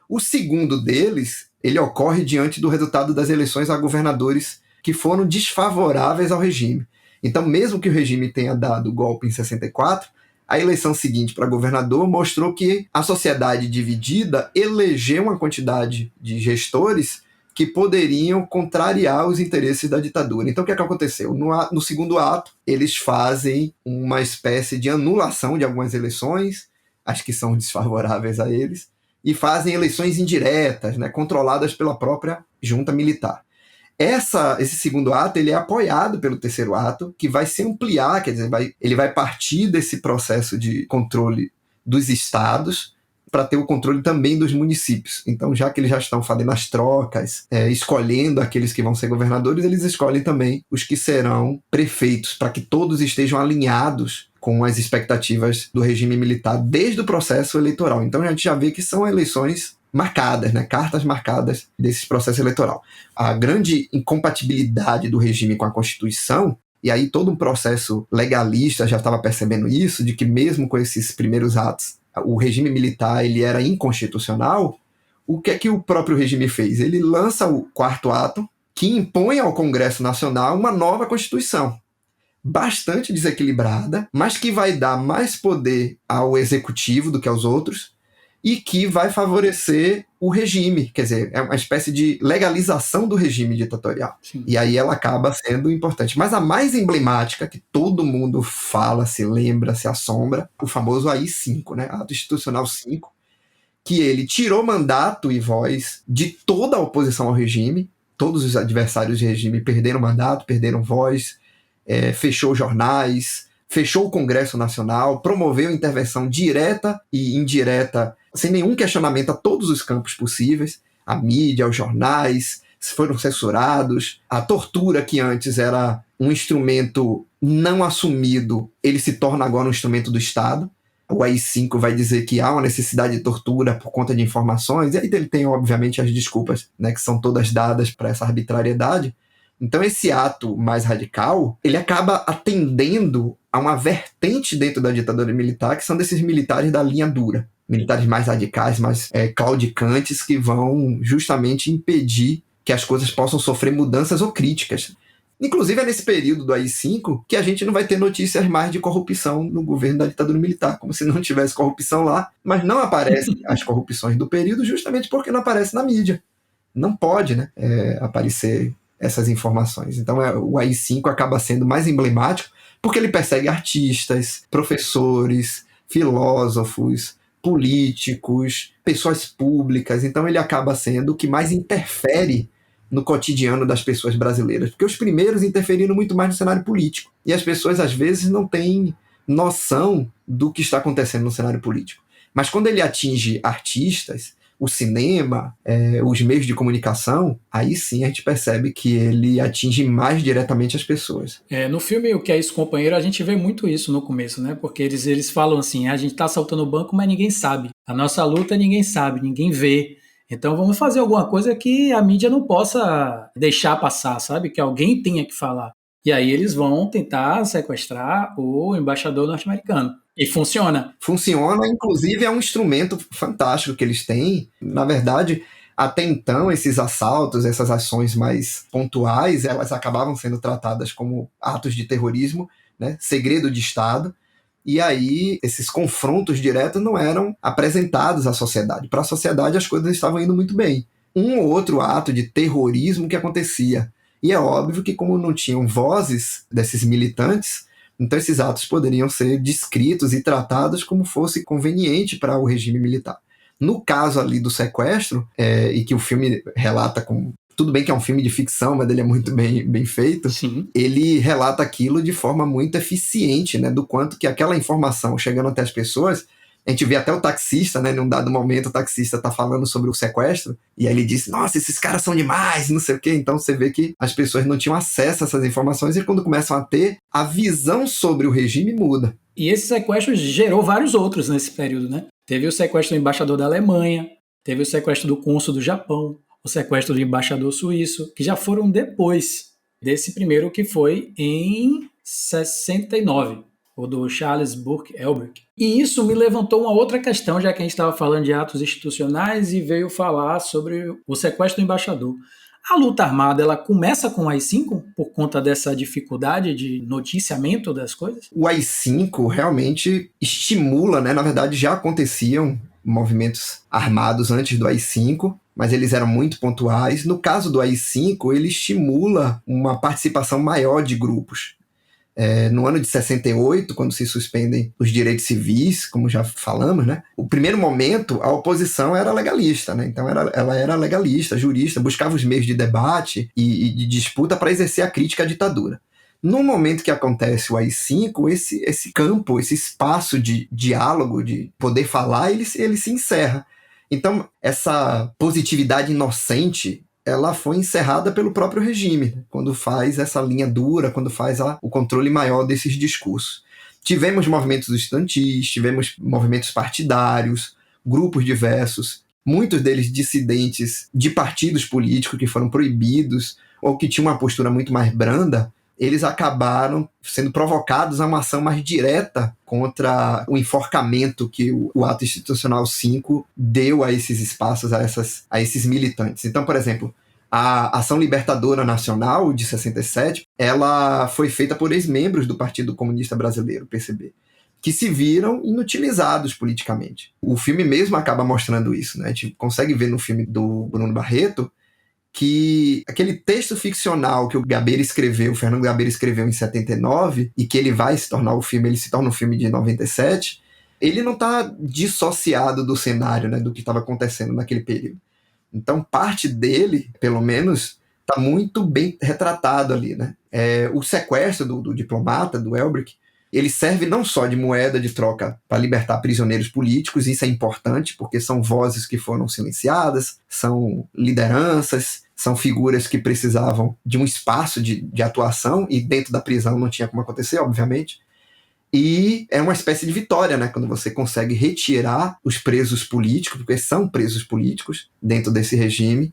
O segundo deles, ele ocorre diante do resultado das eleições a governadores que foram desfavoráveis ao regime. Então, mesmo que o regime tenha dado o golpe em 64, a eleição seguinte para governador mostrou que a sociedade dividida elegeu uma quantidade de gestores que poderiam contrariar os interesses da ditadura. Então, o que aconteceu? No segundo ato, eles fazem uma espécie de anulação de algumas eleições, as que são desfavoráveis a eles, e fazem eleições indiretas, né, controladas pela própria junta militar. Esse segundo ato, ele é apoiado pelo terceiro ato, que vai se ampliar, quer dizer, ele vai partir desse processo de controle dos estados para ter o controle também dos municípios. Então, já que eles já estão fazendo as trocas, escolhendo aqueles que vão ser governadores, eles escolhem também os que serão prefeitos, para que todos estejam alinhados com as expectativas do regime militar desde o processo eleitoral. Então, a gente já vê que são eleições marcadas, né? Cartas marcadas desse processo eleitoral. A grande incompatibilidade do regime com a Constituição, e aí todo um processo legalista já estava percebendo isso, de que mesmo com esses primeiros atos, o regime militar ele era inconstitucional. O que é que o próprio regime fez? Ele lança o quarto ato, que impõe ao Congresso Nacional uma nova Constituição, bastante desequilibrada, mas que vai dar mais poder ao Executivo do que aos outros, e que vai favorecer o regime, quer dizer, é uma espécie de legalização do regime ditatorial. Sim. E aí ela acaba sendo importante. Mas a mais emblemática, que todo mundo fala, se lembra, se assombra, o famoso AI-5, né? Ato Institucional 5, que ele tirou mandato e voz de toda a oposição ao regime, todos os adversários do regime perderam mandato, perderam voz, fechou jornais, fechou o Congresso Nacional, promoveu intervenção direta e indireta, sem nenhum questionamento a todos os campos possíveis, a mídia, os jornais, foram censurados, a tortura que antes era um instrumento não assumido, ele se torna agora um instrumento do Estado. O AI-5 vai dizer que há uma necessidade de tortura por conta de informações, e aí ele tem, obviamente, as desculpas, né, que são todas dadas para essa arbitrariedade. Então esse ato mais radical, ele acaba atendendo a uma vertente dentro da ditadura militar, que são desses militares da linha dura, militares mais radicais, mais claudicantes, que vão justamente impedir que as coisas possam sofrer mudanças ou críticas. Inclusive é nesse período do AI-5 que a gente não vai ter notícias mais de corrupção no governo da ditadura militar, como se não tivesse corrupção lá, mas não aparecem as corrupções do período justamente porque não aparece na mídia. Não pode, né, aparecer essas informações. Então o AI-5 acaba sendo mais emblemático porque ele persegue artistas, professores, filósofos, políticos, pessoas públicas. Então ele acaba sendo o que mais interfere no cotidiano das pessoas brasileiras, porque os primeiros interferiram muito mais no cenário político, e as pessoas às vezes não têm noção do que está acontecendo no cenário político. Mas quando ele atinge artistas, o cinema, os meios de comunicação, aí sim a gente percebe que ele atinge mais diretamente as pessoas. No filme O Que É Isso, Companheiro, a gente vê muito isso no começo, né? Porque eles falam assim, a gente está assaltando o banco, mas ninguém sabe. A nossa luta ninguém sabe, ninguém vê. Então vamos fazer alguma coisa que a mídia não possa deixar passar, sabe? Que alguém tenha que falar. E aí eles vão tentar sequestrar o embaixador norte-americano. E funciona. Funciona, inclusive é um instrumento fantástico que eles têm. Na verdade, até então, esses assaltos, essas ações mais pontuais, elas acabavam sendo tratadas como atos de terrorismo, né? Segredo de Estado. E aí, esses confrontos diretos não eram apresentados à sociedade. Para a sociedade, as coisas estavam indo muito bem. Um ou outro ato de terrorismo que acontecia. E é óbvio que, como não tinham vozes desses militantes, então esses atos poderiam ser descritos e tratados como fosse conveniente para o regime militar. No caso ali do sequestro, e que o filme relata com... Tudo bem que é um filme de ficção, mas ele é muito bem feito. Sim. Ele relata aquilo de forma muito eficiente, né? Do quanto que aquela informação chegando até as pessoas... A gente vê até o taxista, né? Num dado momento, o taxista tá falando sobre o sequestro, e aí ele diz, nossa, esses caras são demais, não sei o quê. Então você vê que as pessoas não tinham acesso a essas informações, e quando começam a ter, a visão sobre o regime muda. E esse sequestro gerou vários outros nesse período, né? Teve o sequestro do embaixador da Alemanha, teve o sequestro do cônsul do Japão, o sequestro do embaixador suíço, que já foram depois desse primeiro, que foi em 69, o do Charles Burke Elbrick. E isso me levantou uma outra questão, já que a gente estava falando de atos institucionais e veio falar sobre o sequestro do embaixador. A luta armada, ela começa com o AI-5 por conta dessa dificuldade de noticiamento das coisas? O AI-5 realmente estimula, né? Na verdade, já aconteciam movimentos armados antes do AI-5, mas eles eram muito pontuais. No caso do AI-5, ele estimula uma participação maior de grupos. No ano de 68, quando se suspendem os direitos civis, como já falamos, né? O primeiro momento, a oposição era legalista, né? Então ela era legalista, jurista, buscava os meios de debate e de disputa para exercer a crítica à ditadura. No momento que acontece o AI-5, esse campo, esse espaço de diálogo, de poder falar, ele se encerra. Então, essa positividade inocente, ela foi encerrada pelo próprio regime, quando faz essa linha dura, quando faz o controle maior desses discursos. Tivemos movimentos estudantis, tivemos movimentos partidários, grupos diversos, muitos deles dissidentes de partidos políticos que foram proibidos ou que tinham uma postura muito mais branda. Eles acabaram sendo provocados a uma ação mais direta contra o enforcamento que o Ato Institucional 5 deu a esses espaços, a esses militantes. Então, por exemplo, a Ação Libertadora Nacional, de 67, ela foi feita por ex-membros do Partido Comunista Brasileiro, PCB, que se viram inutilizados politicamente. O filme mesmo acaba mostrando isso, né? A gente consegue ver no filme do Bruno Barreto que aquele texto ficcional que o Fernando Gabeira escreveu em 79, e que ele vai se tornar ele se torna um filme de 97, ele não está dissociado do cenário, né, do que estava acontecendo naquele período. Então, parte dele, pelo menos, está muito bem retratado ali, né? O sequestro do diplomata, do Elbrick, ele serve não só de moeda de troca para libertar prisioneiros políticos, isso é importante, porque são vozes que foram silenciadas, são lideranças, são figuras que precisavam de um espaço de atuação, e dentro da prisão não tinha como acontecer, obviamente. E é uma espécie de vitória, né, quando você consegue retirar os presos políticos, porque são presos políticos dentro desse regime.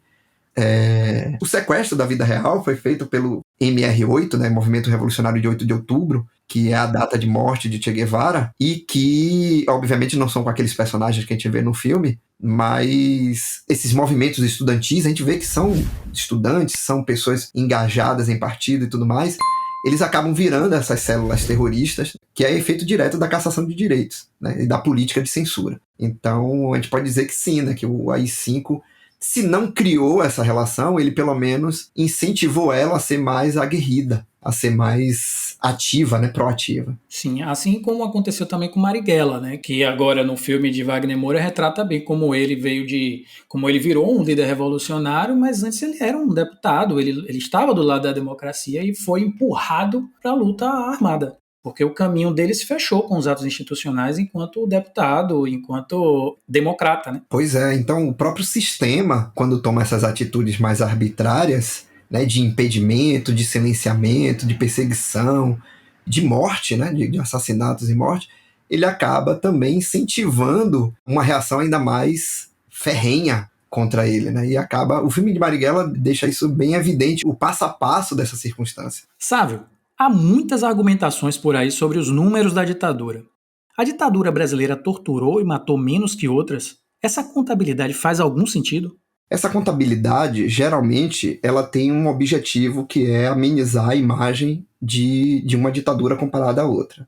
O sequestro da vida real foi feito pelo MR8, né, Movimento Revolucionário de 8 de Outubro, que é a data de morte de Che Guevara, e que, obviamente, não são com aqueles personagens que a gente vê no filme, mas esses movimentos estudantis, a gente vê que são estudantes, são pessoas engajadas em partido e tudo mais, eles acabam virando essas células terroristas, que é efeito direto da cassação de direitos, né, e da política de censura. Então, a gente pode dizer que sim, né, que o AI-5, se não criou essa relação, ele pelo menos incentivou ela a ser mais aguerrida, a ser mais ativa, né, proativa. Sim, assim como aconteceu também com Marighella, né, que agora no filme de Wagner Moura retrata bem como ele como ele virou um líder revolucionário, mas antes ele era um deputado, ele estava do lado da democracia e foi empurrado para a luta armada. Porque o caminho dele se fechou com os atos institucionais enquanto deputado, enquanto democrata, né? Pois é, então o próprio sistema, quando toma essas atitudes mais arbitrárias, né, de impedimento, de silenciamento, de perseguição, de morte, né, de assassinatos e morte, ele acaba também incentivando uma reação ainda mais ferrenha contra ele, né? E o filme de Marighella deixa isso bem evidente, o passo a passo dessa circunstância. Sávio, há muitas argumentações por aí sobre os números da ditadura. A ditadura brasileira torturou e matou menos que outras? Essa contabilidade faz algum sentido? Essa contabilidade, geralmente, ela tem um objetivo que é amenizar a imagem de uma ditadura comparada à outra.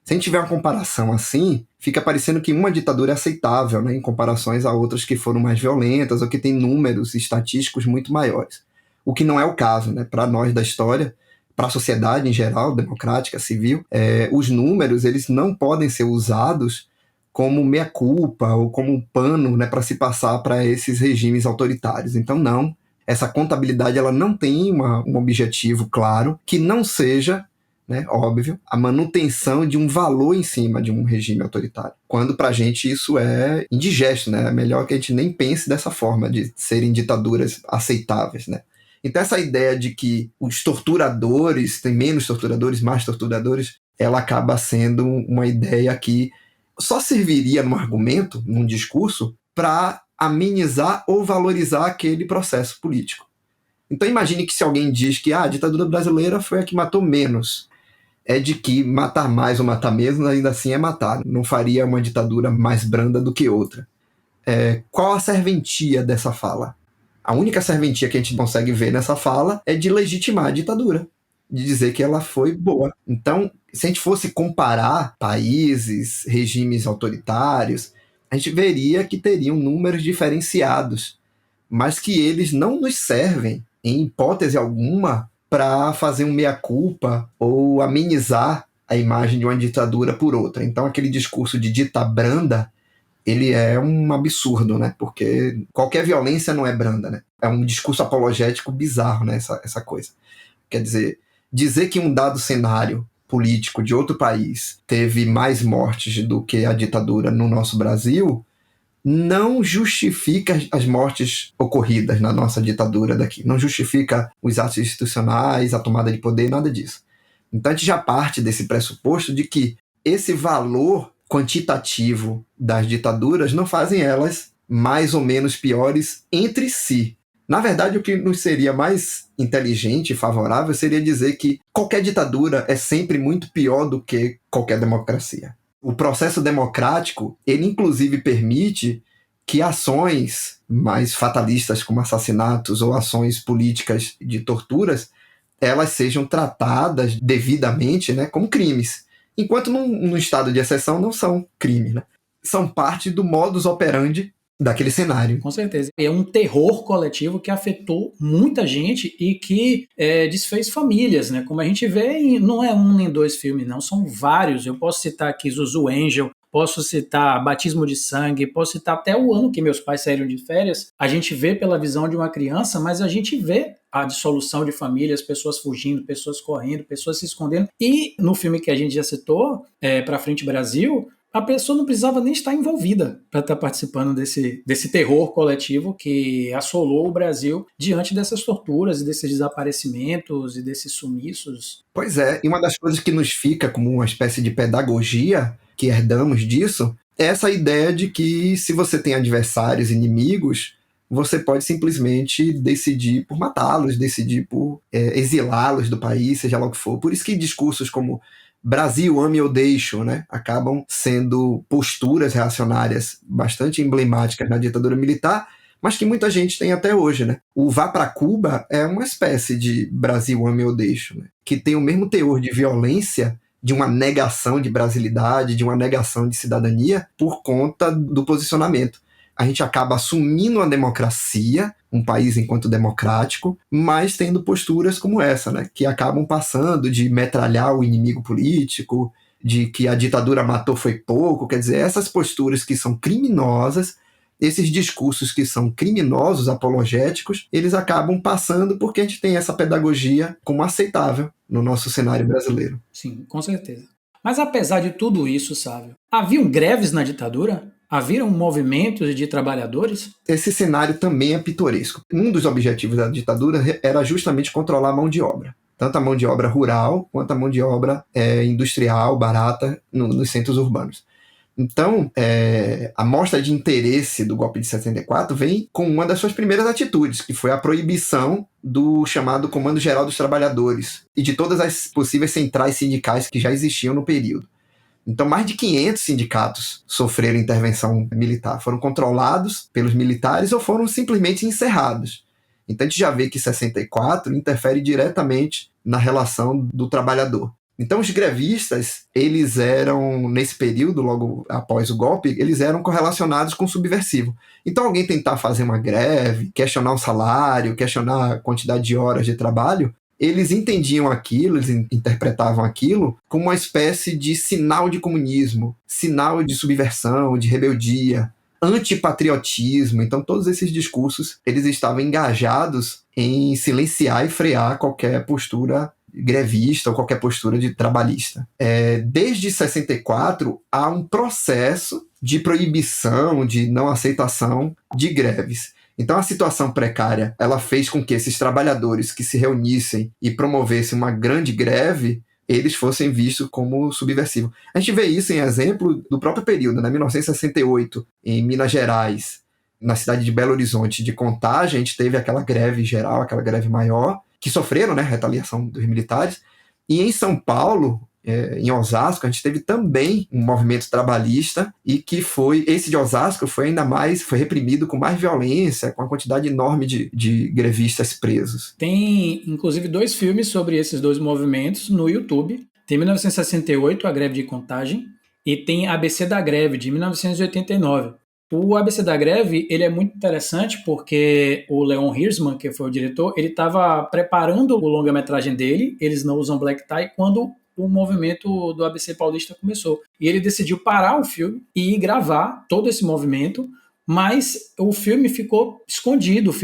Se a gente tiver uma comparação assim, fica parecendo que uma ditadura é aceitável, né, em comparações a outras que foram mais violentas ou que têm números estatísticos muito maiores. O que não é o caso, né? Para nós da história, para a sociedade em geral, democrática, civil, os números eles não podem ser usados como meia-culpa ou como um pano, né, para se passar para esses regimes autoritários. Então, não, essa contabilidade ela não tem um objetivo claro que não seja, né, óbvio, a manutenção de um valor em cima de um regime autoritário. Quando para a gente isso é indigesto, né? É melhor que a gente nem pense dessa forma de serem ditaduras aceitáveis, né? Então essa ideia de que os torturadores, tem menos torturadores, mais torturadores, ela acaba sendo uma ideia que só serviria num argumento, num discurso, para amenizar ou valorizar aquele processo político. Então imagine que se alguém diz que a ditadura brasileira foi a que matou menos, é de que matar mais ou matar menos ainda assim é matar. Não faria uma ditadura mais branda do que outra. Qual a serventia dessa fala? A única serventia que a gente consegue ver nessa fala é de legitimar a ditadura, de dizer que ela foi boa. Então, se a gente fosse comparar países, regimes autoritários, a gente veria que teriam números diferenciados, mas que eles não nos servem, em hipótese alguma, para fazer um meia-culpa ou amenizar a imagem de uma ditadura por outra. Então, aquele discurso de dita branda, ele é um absurdo, né? Porque qualquer violência não é branda, né? É um discurso apologético bizarro, né? Essa coisa. Quer dizer que um dado cenário político de outro país teve mais mortes do que a ditadura no nosso Brasil não justifica as mortes ocorridas na nossa ditadura daqui. Não justifica os atos institucionais, a tomada de poder, nada disso. Então a gente já parte desse pressuposto de que esse valor quantitativo das ditaduras não fazem elas mais ou menos piores entre si. Na verdade, o que nos seria mais inteligente e favorável seria dizer que qualquer ditadura é sempre muito pior do que qualquer democracia. O processo democrático, ele inclusive permite que ações mais fatalistas como assassinatos ou ações políticas de torturas, elas sejam tratadas devidamente, né, como crimes. Enquanto num estado de exceção não são crimes, né? São parte do modus operandi daquele cenário. Com certeza. É um terror coletivo que afetou muita gente e que desfez famílias, né? Como a gente vê, não é um nem dois filmes, não, são vários. Eu posso citar aqui Zuzu Angel, posso citar Batismo de Sangue, posso citar até o ano que meus pais saíram de férias. A gente vê pela visão de uma criança, mas a gente vê a dissolução de famílias, pessoas fugindo, pessoas correndo, pessoas se escondendo. E no filme que a gente já citou, Pra Frente Brasil, a pessoa não precisava nem estar envolvida para estar participando desse terror coletivo que assolou o Brasil diante dessas torturas e desses desaparecimentos e desses sumiços. Pois é, e uma das coisas que nos fica como uma espécie de pedagogia que herdamos disso é essa ideia de que se você tem adversários, inimigos, você pode simplesmente decidir por matá-los, decidir por exilá-los do país, seja lá o que for. Por isso que discursos como Brasil, ame ou deixo, né, acabam sendo posturas reacionárias bastante emblemáticas na ditadura militar, mas que muita gente tem até hoje, né? O Vá para Cuba é uma espécie de Brasil, ame ou deixo, né, que tem o mesmo teor de violência, de uma negação de brasilidade, de uma negação de cidadania por conta do posicionamento. A gente acaba assumindo a democracia, um país enquanto democrático, mas tendo posturas como essa, né, que acabam passando de metralhar o inimigo político, de que a ditadura matou foi pouco, quer dizer, essas posturas que são criminosas, esses discursos que são criminosos, apologéticos, eles acabam passando porque a gente tem essa pedagogia como aceitável no nosso cenário brasileiro. Sim, com certeza. Mas apesar de tudo isso, Sávio, haviam greves na ditadura? Haviam movimentos de trabalhadores? Esse cenário também é pitoresco. Um dos objetivos da ditadura era justamente controlar a mão de obra. Tanto a mão de obra rural, quanto a mão de obra industrial, barata, nos centros urbanos. Então, a mostra de interesse do golpe de 64 vem com uma das suas primeiras atitudes, que foi a proibição do chamado Comando Geral dos Trabalhadores e de todas as possíveis centrais sindicais que já existiam no período. Então, mais de 500 sindicatos sofreram intervenção militar. Foram controlados pelos militares ou foram simplesmente encerrados. Então, a gente já vê que 64 interfere diretamente na relação do trabalhador. Então, os grevistas, eles eram, nesse período, logo após o golpe, eles eram correlacionados com o subversivo. Então, alguém tentar fazer uma greve, questionar o salário, questionar a quantidade de horas de trabalho, eles entendiam aquilo, eles interpretavam aquilo como uma espécie de sinal de comunismo, sinal de subversão, de rebeldia, antipatriotismo. Então todos esses discursos, eles estavam engajados em silenciar e frear qualquer postura grevista ou qualquer postura de trabalhista. Desde 64, há um processo de proibição, de não aceitação de greves. Então a situação precária, ela fez com que esses trabalhadores que se reunissem e promovessem uma grande greve, eles fossem vistos como subversivos. A gente vê isso em exemplo do próprio período, né? 1968, em Minas Gerais, na cidade de Belo Horizonte, de Contagem, a gente teve aquela greve geral, aquela greve maior, que sofreram, né, retaliação dos militares. E em São Paulo, em Osasco, a gente teve também um movimento trabalhista, e que esse de Osasco foi ainda mais, foi reprimido com mais violência, com uma quantidade enorme de grevistas presos. Tem, inclusive, 2 filmes sobre esses 2 movimentos no YouTube. Tem 1968, A Greve de Contagem, e tem ABC da Greve, de 1989. O ABC da Greve, ele é muito interessante porque o Leon Hirschman, que foi o diretor, ele estava preparando o longa-metragem dele, Eles Não Usam Black Tie, quando o movimento do ABC Paulista começou. E ele decidiu parar o filme e gravar todo esse movimento, mas o filme ficou escondido,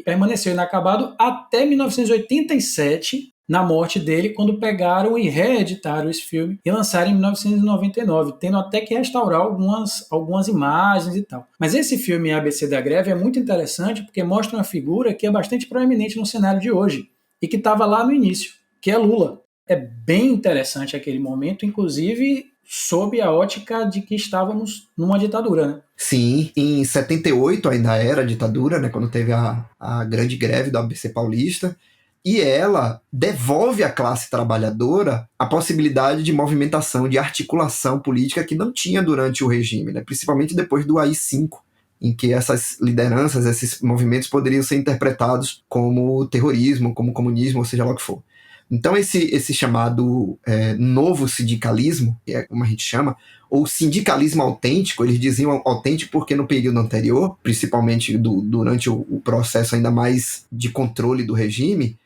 permaneceu inacabado até 1987, na morte dele, quando pegaram e reeditaram esse filme e lançaram em 1999, tendo até que restaurar algumas imagens e tal. Mas esse filme, ABC da Greve, é muito interessante porque mostra uma figura que é bastante proeminente no cenário de hoje e que estava lá no início, que é Lula. É bem interessante aquele momento, inclusive sob a ótica de que estávamos numa ditadura, né? Sim, em 78 ainda era ditadura, né, quando teve a grande greve do ABC Paulista, e ela devolve à classe trabalhadora a possibilidade de movimentação, de articulação política que não tinha durante o regime, né, principalmente depois do AI-5, em que essas lideranças, esses movimentos poderiam ser interpretados como terrorismo, como comunismo, ou seja lá o que for. Então esse chamado novo sindicalismo, que é como a gente chama, ou sindicalismo autêntico, eles diziam autêntico porque no período anterior, principalmente durante o processo ainda mais de controle do regime,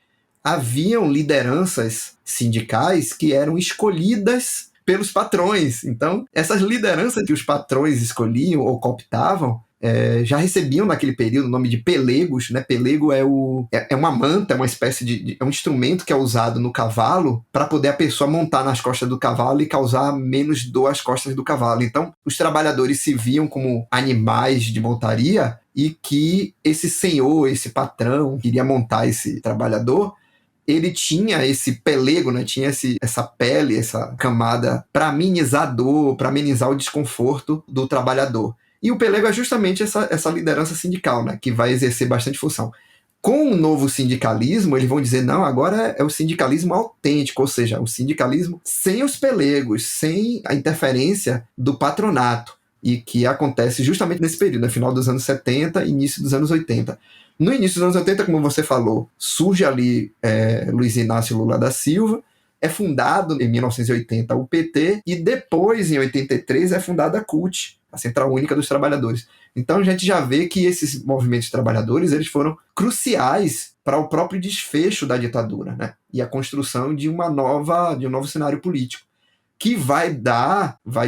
haviam lideranças sindicais que eram escolhidas pelos patrões. Então, essas lideranças que os patrões escolhiam ou cooptavam, já recebiam naquele período o nome de pelegos, né? Pelego é uma manta, é uma espécie é um instrumento que é usado no cavalo para poder a pessoa montar nas costas do cavalo e causar menos dor às costas do cavalo. Então, os trabalhadores se viam como animais de montaria e que esse senhor, esse patrão, queria montar esse trabalhador, ele tinha esse pelego, né? Tinha essa pele, essa camada para amenizar a dor, para amenizar o desconforto do trabalhador. E o pelego é justamente essa liderança sindical, né, que vai exercer bastante função. Com o novo sindicalismo, eles vão dizer, não, agora é o sindicalismo autêntico, ou seja, o sindicalismo sem os pelegos, sem a interferência do patronato, e que acontece justamente nesse período, no final dos anos 70 e início dos anos 80. No início dos anos 80, como você falou, surge ali Luiz Inácio Lula da Silva, é fundado em 1980 o PT, e depois, em 83, é fundada a CUT, a Central Única dos Trabalhadores. Então a gente já vê que esses movimentos de trabalhadores, eles foram cruciais para o próprio desfecho da ditadura, né? E a construção de um novo cenário político, que vai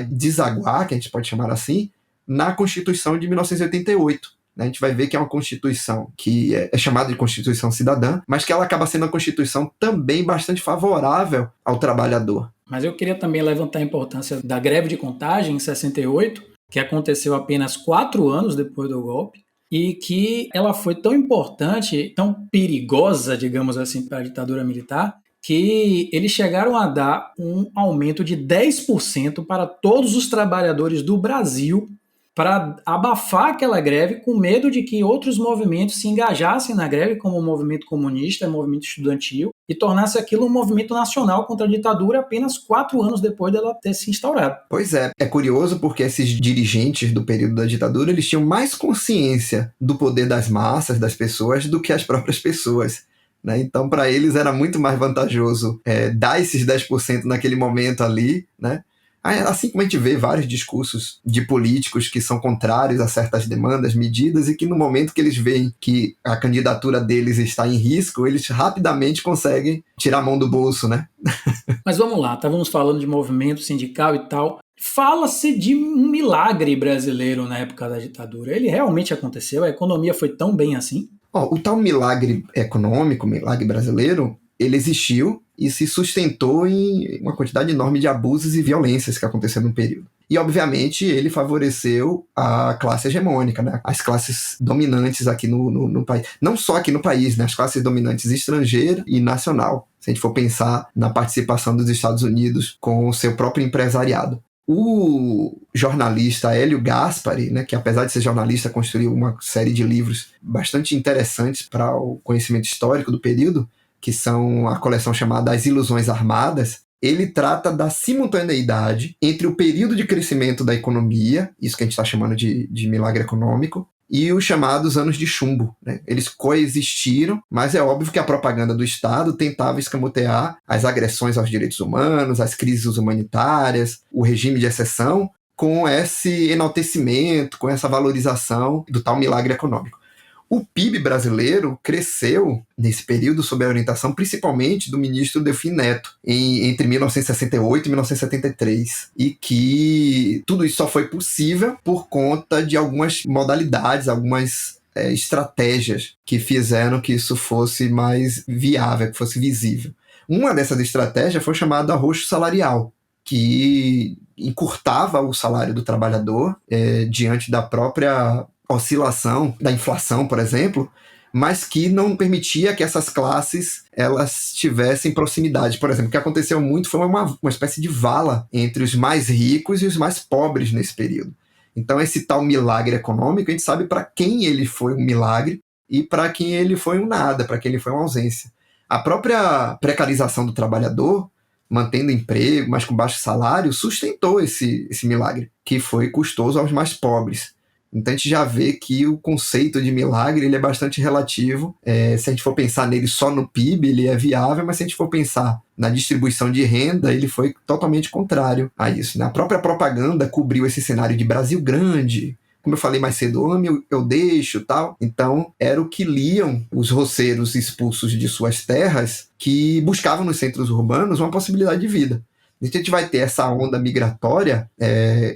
desaguar, que a gente pode chamar assim, na Constituição de 1988. A gente vai ver que é uma Constituição que é chamada de Constituição Cidadã, mas que ela acaba sendo uma Constituição também bastante favorável ao trabalhador. Mas eu queria também levantar a importância da greve de Contagem em 68, que aconteceu apenas 4 anos depois do golpe, e que ela foi tão importante, tão perigosa, digamos assim, para a ditadura militar, que eles chegaram a dar um aumento de 10% para todos os trabalhadores do Brasil, para abafar aquela greve, com medo de que outros movimentos se engajassem na greve, como o movimento comunista, o movimento estudantil, e tornasse aquilo um movimento nacional contra a ditadura apenas 4 anos depois dela ter se instaurado. Pois é curioso porque esses dirigentes do período da ditadura, eles tinham mais consciência do poder das massas, das pessoas, do que as próprias pessoas, né? Então, para eles era muito mais vantajoso dar esses 10% naquele momento ali, né? Assim como a gente vê vários discursos de políticos que são contrários a certas demandas, medidas, e que no momento que eles veem que a candidatura deles está em risco, eles rapidamente conseguem tirar a mão do bolso, né? Mas vamos lá, estávamos falando de movimento sindical e tal. Fala-se de um milagre brasileiro na época da ditadura. Ele realmente aconteceu? A economia foi tão bem assim? O tal milagre econômico, milagre brasileiro, ele existiu e se sustentou em uma quantidade enorme de abusos e violências que aconteceram no período. E, obviamente, ele favoreceu a classe hegemônica, né? As classes dominantes aqui no país. Não só aqui no país, né? As classes dominantes estrangeira e nacional, se a gente for pensar na participação dos Estados Unidos com o seu próprio empresariado. O jornalista Hélio Gaspari, né, que apesar de ser jornalista, construiu uma série de livros bastante interessantes para o conhecimento histórico do período, que são a coleção chamada As Ilusões Armadas. Ele trata da simultaneidade entre o período de crescimento da economia, isso que a gente está chamando de milagre econômico, e os chamados anos de chumbo, né? Eles coexistiram, mas é óbvio que a propaganda do Estado tentava escamotear as agressões aos direitos humanos, as crises humanitárias, o regime de exceção, com esse enaltecimento, com essa valorização do tal milagre econômico. O PIB brasileiro cresceu nesse período sob a orientação principalmente do ministro Delfim Neto, entre 1968 e 1973, e que tudo isso só foi possível por conta de algumas modalidades, algumas estratégias que fizeram que isso fosse mais viável, que fosse visível. Uma dessas estratégias foi chamada arroxo salarial, que encurtava o salário do trabalhador diante da própria oscilação da inflação, por exemplo, mas que não permitia que essas classes elas tivessem proximidade. Por exemplo, o que aconteceu muito foi uma espécie de vala entre os mais ricos e os mais pobres nesse período. Então, esse tal milagre econômico, a gente sabe para quem ele foi um milagre e para quem ele foi um nada, para quem ele foi uma ausência. A própria precarização do trabalhador, mantendo emprego, mas com baixo salário, sustentou esse milagre, que foi custoso aos mais pobres. Então a gente já vê que o conceito de milagre ele é bastante relativo. Se a gente for pensar nele só no PIB, ele é viável, mas se a gente for pensar na distribuição de renda, ele foi totalmente contrário a isso, né? A própria propaganda cobriu esse cenário de Brasil grande, como eu falei mais cedo, ame, eu deixo, tal. Então era o que liam os roceiros expulsos de suas terras que buscavam nos centros urbanos uma possibilidade de vida. A gente vai ter essa onda migratória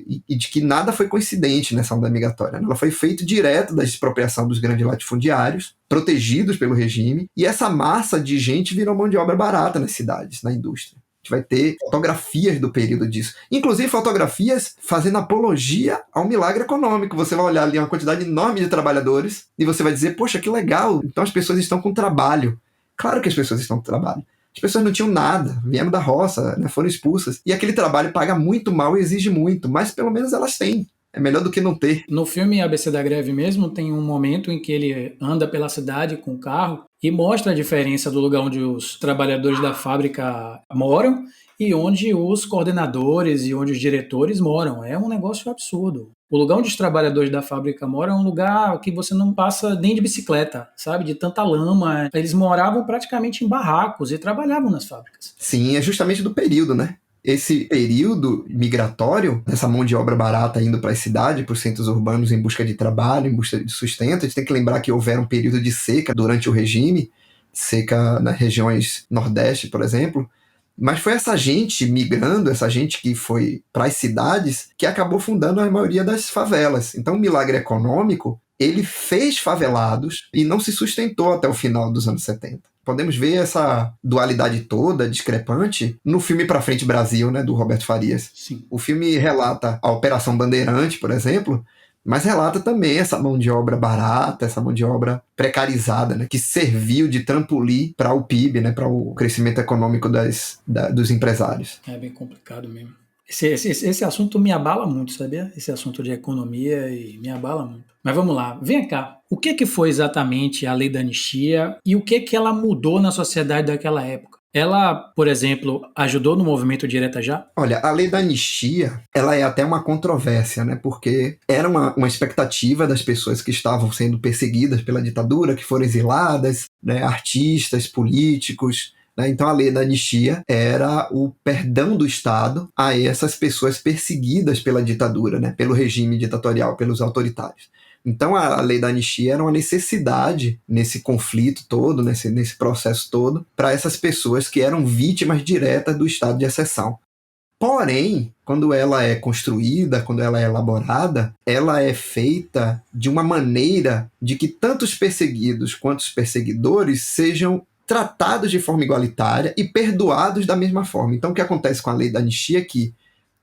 e de que nada foi coincidente nessa onda migratória. Ela foi feita direto da expropriação dos grandes latifundiários, protegidos pelo regime, e essa massa de gente virou mão de obra barata nas cidades, na indústria. A gente vai ter fotografias do período disso. Inclusive fotografias fazendo apologia ao milagre econômico. Você vai olhar ali uma quantidade enorme de trabalhadores e você vai dizer, poxa, que legal, então as pessoas estão com trabalho. Claro que as pessoas estão com trabalho. As pessoas não tinham nada, vieram da roça, né, foram expulsas. E aquele trabalho paga muito mal e exige muito, mas pelo menos elas têm. É melhor do que não ter. No filme ABC da Greve mesmo, tem um momento em que ele anda pela cidade com o carro e mostra a diferença do lugar onde os trabalhadores da fábrica moram e onde os coordenadores e onde os diretores moram. É um negócio absurdo. O lugar onde os trabalhadores da fábrica moram é um lugar que você não passa nem de bicicleta, sabe? De tanta lama. Eles moravam praticamente em barracos e trabalhavam nas fábricas. Sim, é justamente do período, né? Esse período migratório, essa mão de obra barata indo para a cidade, para os centros urbanos em busca de trabalho, em busca de sustento, a gente tem que lembrar que houveram um período de seca durante o regime, seca nas regiões nordeste, por exemplo, mas foi essa gente migrando, essa gente que foi para as cidades, que acabou fundando a maioria das favelas. Então o milagre econômico, ele fez favelados e não se sustentou até o final dos anos 70. Podemos ver essa dualidade toda, discrepante, no filme Pra Frente Brasil, né, do Roberto Farias. Sim. O filme relata a Operação Bandeirante, por exemplo, mas relata também essa mão de obra barata, essa mão de obra precarizada, né, que serviu de trampolim para o PIB, né, para o crescimento econômico dos empresários. É bem complicado mesmo. Esse assunto me abala muito, sabia? Esse assunto de economia me abala muito. Mas vamos lá, vem cá. O que foi exatamente a lei da anistia e o que ela mudou na sociedade daquela época? Ela, por exemplo, ajudou no movimento Direta Já? Olha, a lei da anistia, ela é até uma controvérsia, né? Porque era uma expectativa das pessoas que estavam sendo perseguidas pela ditadura, que foram exiladas, né? Artistas, políticos, né? Então a lei da anistia era o perdão do Estado a essas pessoas perseguidas pela ditadura, né? Pelo regime ditatorial, pelos autoritários. Então a lei da anistia era uma necessidade nesse conflito todo, nesse processo todo, para essas pessoas que eram vítimas diretas do estado de exceção. Porém, quando ela é construída, quando ela é elaborada, ela é feita de uma maneira de que tanto os perseguidos quanto os perseguidores sejam tratados de forma igualitária e perdoados da mesma forma. Então, o que acontece com a lei da anistia é que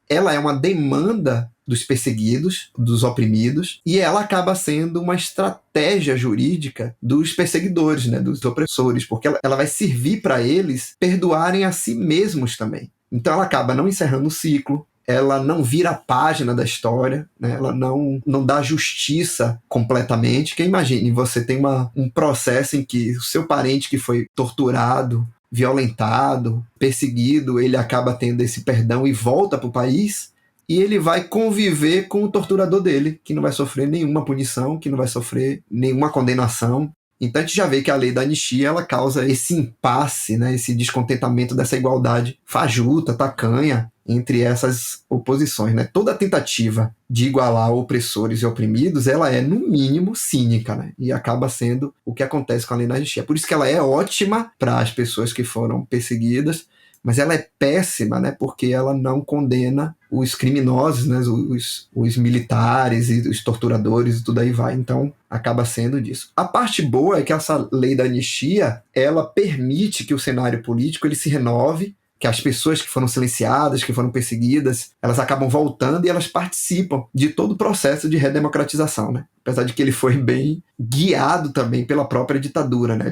ela é uma demanda dos perseguidos, dos oprimidos, e ela acaba sendo uma estratégia jurídica dos perseguidores, né, dos opressores, porque ela vai servir para eles perdoarem a si mesmos também. Então ela acaba não encerrando o ciclo, ela não vira a página da história, né? Ela não dá justiça completamente. Porque imagine, você tem um processo em que o seu parente que foi torturado, violentado, perseguido, ele acaba tendo esse perdão e volta para o país, e ele vai conviver com o torturador dele, que não vai sofrer nenhuma punição, que não vai sofrer nenhuma condenação. Então a gente já vê que a lei da anistia ela causa esse impasse, né, esse descontentamento dessa igualdade fajuta, tacanha entre essas oposições, né? Toda tentativa de igualar opressores e oprimidos, ela é, no mínimo, cínica, né? E acaba sendo o que acontece com a lei da anistia. Por isso que ela é ótima para as pessoas que foram perseguidas, mas ela é péssima, né? Porque ela não condena os criminosos, né? Os militares e os torturadores e tudo aí vai. Então, acaba sendo disso. A parte boa é que essa lei da anistia, ela permite que o cenário político ele se renove, que as pessoas que foram silenciadas, que foram perseguidas, elas acabam voltando e elas participam de todo o processo de redemocratização, né? Apesar de que ele foi bem guiado também pela própria ditadura, né?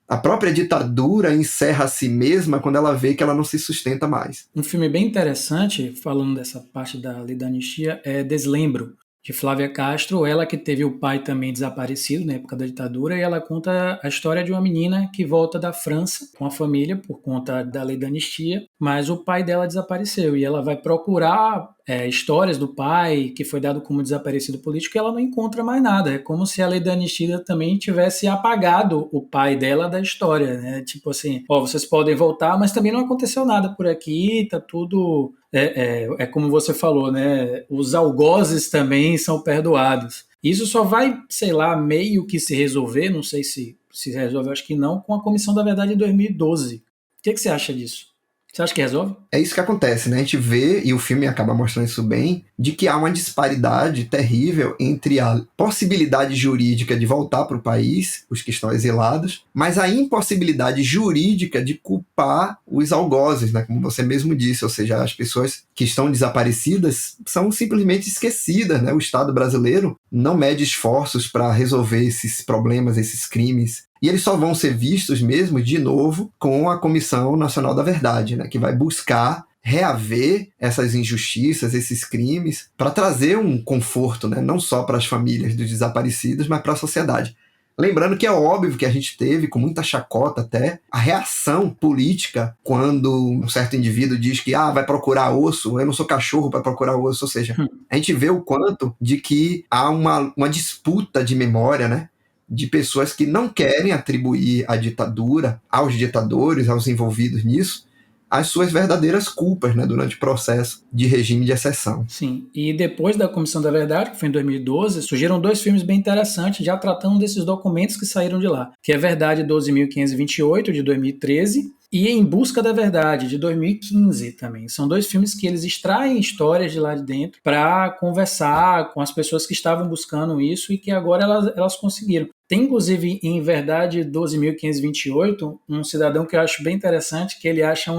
A própria ditadura encerra a si mesma quando ela vê que ela não se sustenta mais. Um filme bem interessante, falando dessa parte da lei da anistia, é Deslembro, de Flávia Castro, ela que teve o pai também desaparecido na época da ditadura, e ela conta a história de uma menina que volta da França com a família por conta da lei da anistia, mas o pai dela desapareceu e ela vai procurar histórias do pai que foi dado como desaparecido político e ela não encontra mais nada. É como se a lei da anistia também tivesse apagado o pai dela da história, né? Tipo assim, vocês podem voltar, mas também não aconteceu nada por aqui, tá tudo... É como você falou, né? Os algozes também são perdoados. Isso só vai, sei lá, meio que se resolver, não sei se resolve, acho que não, com a Comissão da Verdade em 2012. O que você acha disso? Você acha que resolve? É isso que acontece, né? A gente vê, e o filme acaba mostrando isso bem, de que há uma disparidade terrível entre a possibilidade jurídica de voltar para o país, os que estão exilados, mas a impossibilidade jurídica de culpar os algozes, né? Como você mesmo disse, ou seja, as pessoas que estão desaparecidas são simplesmente esquecidas, né? O Estado brasileiro não mede esforços para resolver esses problemas, esses crimes. E eles só vão ser vistos mesmo, de novo, com a Comissão Nacional da Verdade, né, que vai buscar reaver essas injustiças, esses crimes, para trazer um conforto, né, não só para as famílias dos desaparecidos, mas para a sociedade. Lembrando que é óbvio que a gente teve, com muita chacota até, a reação política quando um certo indivíduo diz que vai procurar osso, eu não sou cachorro para procurar osso, ou seja, a gente vê o quanto de que há uma disputa de memória, né, de pessoas que não querem atribuir à ditadura, aos ditadores, aos envolvidos nisso, as suas verdadeiras culpas, né, durante o processo de regime de exceção. Sim, e depois da Comissão da Verdade, que foi em 2012, surgiram dois filmes bem interessantes já tratando desses documentos que saíram de lá, que é Verdade 12.528, de 2013, e Em Busca da Verdade, de 2015 também. São dois filmes que eles extraem histórias de lá de dentro para conversar com as pessoas que estavam buscando isso e que agora elas conseguiram. Tem, inclusive, em Verdade 12.528, um cidadão que eu acho bem interessante, que ele acha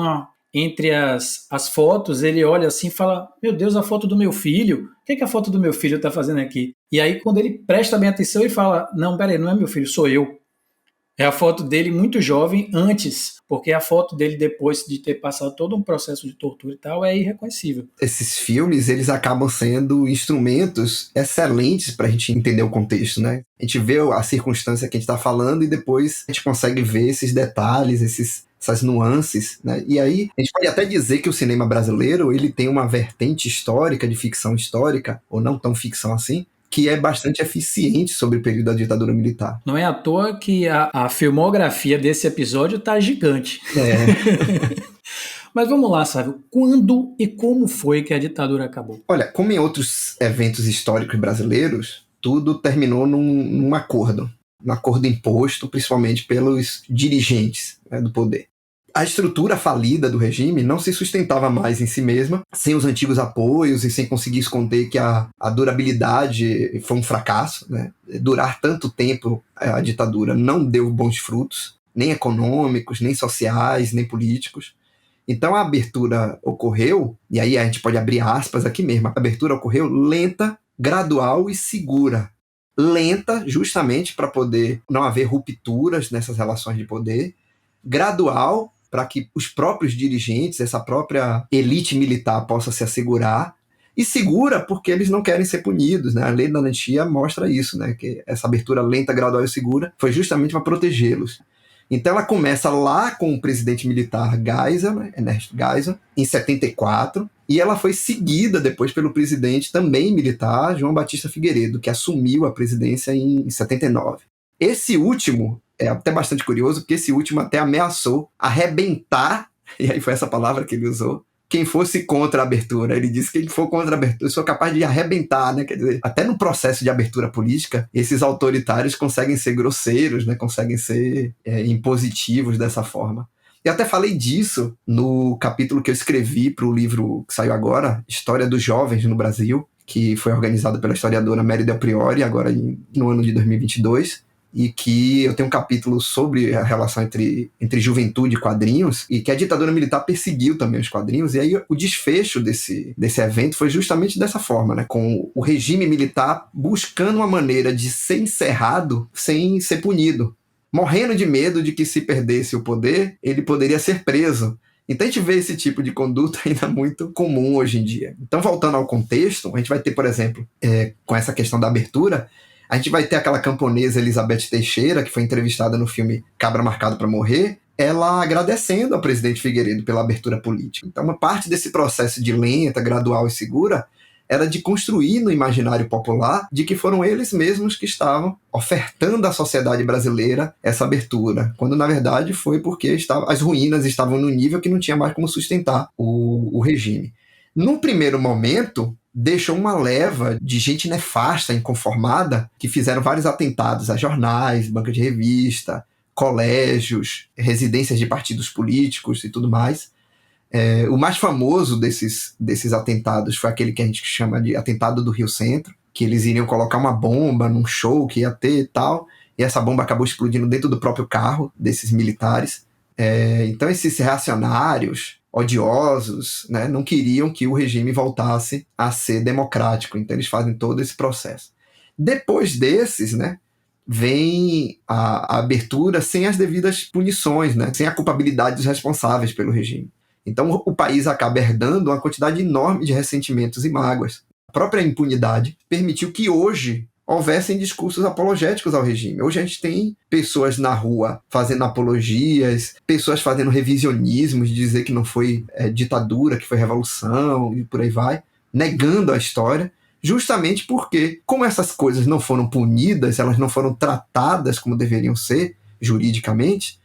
entre as fotos, ele olha assim e fala, meu Deus, a foto do meu filho, o que a foto do meu filho está fazendo aqui? E aí, quando ele presta bem atenção, ele fala, não, peraí, não é meu filho, sou eu. É a foto dele muito jovem antes, porque a foto dele depois de ter passado todo um processo de tortura e tal é irreconhecível. Esses filmes, eles acabam sendo instrumentos excelentes para a gente entender o contexto, né? A gente vê a circunstância que a gente está falando e depois a gente consegue ver esses detalhes, essas nuances, né? E aí, a gente pode até dizer que o cinema brasileiro, ele tem uma vertente histórica, de ficção histórica, ou não tão ficção assim, que é bastante eficiente sobre o período da ditadura militar. Não é à toa que a filmografia desse episódio está gigante. Mas vamos lá, Sávio. Quando e como foi que a ditadura acabou? Olha, como em outros eventos históricos brasileiros, tudo terminou num acordo. Um acordo imposto, principalmente pelos dirigentes, né, do poder. A estrutura falida do regime não se sustentava mais em si mesma, sem os antigos apoios e sem conseguir esconder que a durabilidade foi um fracasso, né? Durar tanto tempo a ditadura não deu bons frutos, nem econômicos, nem sociais, nem políticos. Então a abertura ocorreu, e aí a gente pode abrir aspas aqui mesmo, a abertura ocorreu lenta, gradual e segura. Lenta, justamente para poder não haver rupturas nessas relações de poder, gradual, para que os próprios dirigentes, essa própria elite militar possa se assegurar, e segura porque eles não querem ser punidos, né? A lei da anistia mostra isso, né? Que essa abertura lenta, gradual e segura foi justamente para protegê-los. Então ela começa lá com o presidente militar Geisel, né? Ernesto Geisel, em 74, e ela foi seguida depois pelo presidente também militar, João Batista Figueiredo, que assumiu a presidência em 79. Esse último é até bastante curioso, porque esse último até ameaçou arrebentar, e aí foi essa palavra que ele usou, quem fosse contra a abertura. Ele disse que quem for contra a abertura, eu sou capaz de arrebentar, né? Quer dizer, até no processo de abertura política, esses autoritários conseguem ser grosseiros, né? Conseguem ser impositivos dessa forma. Eu até falei disso no capítulo que eu escrevi para o livro que saiu agora, História dos Jovens no Brasil, que foi organizado pela historiadora Mary Del Priori, agora no ano de 2022, e que eu tenho um capítulo sobre a relação entre juventude e quadrinhos, e que a ditadura militar perseguiu também os quadrinhos, e aí o desfecho desse evento foi justamente dessa forma, né? Com o regime militar buscando uma maneira de ser encerrado sem ser punido, morrendo de medo de que se perdesse o poder, ele poderia ser preso. Então a gente vê esse tipo de conduta ainda muito comum hoje em dia. Então, voltando ao contexto, a gente vai ter, por exemplo, com essa questão da abertura, a gente vai ter aquela camponesa Elizabeth Teixeira, que foi entrevistada no filme Cabra Marcado para Morrer, ela agradecendo ao presidente Figueiredo pela abertura política. Então, uma parte desse processo de lenta, gradual e segura era de construir no imaginário popular de que foram eles mesmos que estavam ofertando à sociedade brasileira essa abertura, quando na verdade foi porque as ruínas estavam no nível que não tinha mais como sustentar o regime. Num primeiro momento, deixou uma leva de gente nefasta, inconformada, que fizeram vários atentados a jornais, banca de revista, colégios, residências de partidos políticos e tudo mais. O mais famoso desses atentados foi aquele que a gente chama de atentado do Rio Centro, que eles iriam colocar uma bomba num show que ia ter e tal, e essa bomba acabou explodindo dentro do próprio carro desses militares. Então esses reacionários odiosos, né, não queriam que o regime voltasse a ser democrático, então eles fazem todo esse processo. Depois desses, né, vem a abertura sem as devidas punições, né, sem a culpabilidade dos responsáveis pelo regime. Então o país acaba herdando uma quantidade enorme de ressentimentos e mágoas. A própria impunidade permitiu que hoje houvessem discursos apologéticos ao regime. Hoje a gente tem pessoas na rua fazendo apologias, pessoas fazendo revisionismos, de dizer que não foi ditadura, que foi revolução, e por aí vai, negando a história, justamente porque, como essas coisas não foram punidas, elas não foram tratadas como deveriam ser, juridicamente,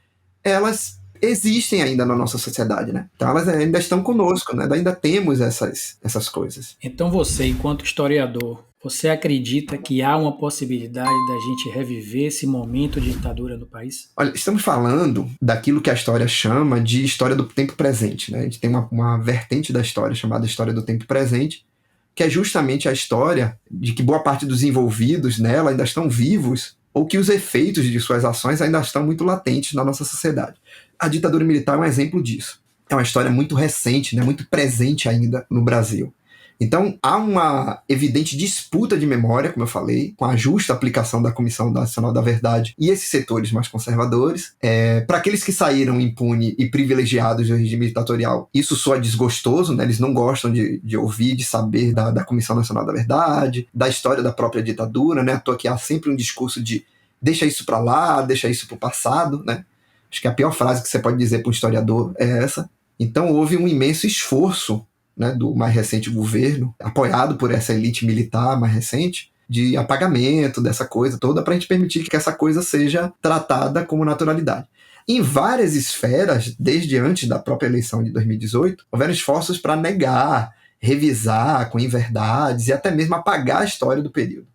elas existem ainda na nossa sociedade, né? Então elas ainda estão conosco, né? Ainda temos essas coisas. Então você, enquanto historiador, você acredita que há uma possibilidade da gente reviver esse momento de ditadura no país? Olha, estamos falando daquilo que a história chama de história do tempo presente, né? A gente tem uma vertente da história chamada história do tempo presente, que é justamente a história de que boa parte dos envolvidos nela ainda estão vivos, ou que os efeitos de suas ações ainda estão muito latentes na nossa sociedade. A ditadura militar é um exemplo disso. É uma história muito recente, né? Muito presente ainda no Brasil. Então, há uma evidente disputa de memória, como eu falei, com a justa aplicação da Comissão Nacional da Verdade e esses setores mais conservadores. Para aqueles que saíram impunes e privilegiados do regime ditatorial, isso soa desgostoso, né? Eles não gostam de ouvir, de saber da Comissão Nacional da Verdade, da história da própria ditadura, né? À toa que há sempre um discurso de deixa isso para lá, deixa isso para o passado, né? Acho que a pior frase que você pode dizer para um historiador é essa. Então, houve um imenso esforço, né, do mais recente governo, apoiado por essa elite militar mais recente, de apagamento dessa coisa toda, para a gente permitir que essa coisa seja tratada como naturalidade. Em várias esferas, desde antes da própria eleição de 2018, houveram esforços para negar, revisar com inverdades e até mesmo apagar a história do período.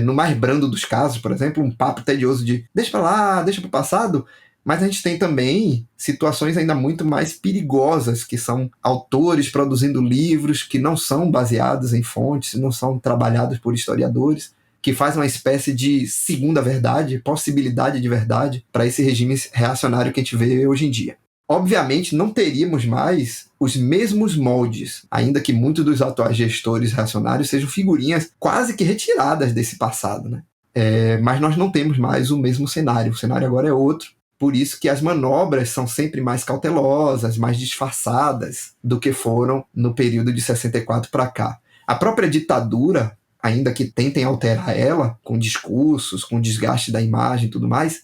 No mais brando dos casos, por exemplo, um papo tedioso de deixa para lá, deixa para o passado, mas a gente tem também situações ainda muito mais perigosas, que são autores produzindo livros que não são baseados em fontes, não são trabalhados por historiadores, que faz uma espécie de segunda verdade, possibilidade de verdade para esse regime reacionário que a gente vê hoje em dia. Obviamente não teríamos mais os mesmos moldes, ainda que muitos dos atuais gestores reacionários sejam figurinhas quase que retiradas desse passado, né? Mas nós não temos mais o mesmo cenário, o cenário agora é outro, por isso que as manobras são sempre mais cautelosas, mais disfarçadas do que foram no período de 64 para cá. A própria ditadura, ainda que tentem alterar ela, com discursos, com desgaste da imagem e tudo mais,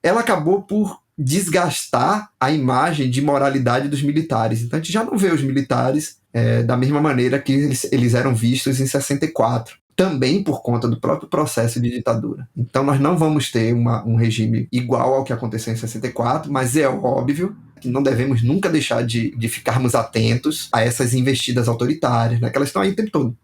ela acabou por desgastar a imagem de moralidade dos militares. Então a gente já não vê os militares da mesma maneira que eles eram vistos em 64, também por conta do próprio processo de ditadura. Então nós não vamos ter um regime igual ao que aconteceu em 64, mas é óbvio que não devemos nunca deixar de ficarmos atentos a essas investidas autoritárias, né, que elas estão aí o tempo todo,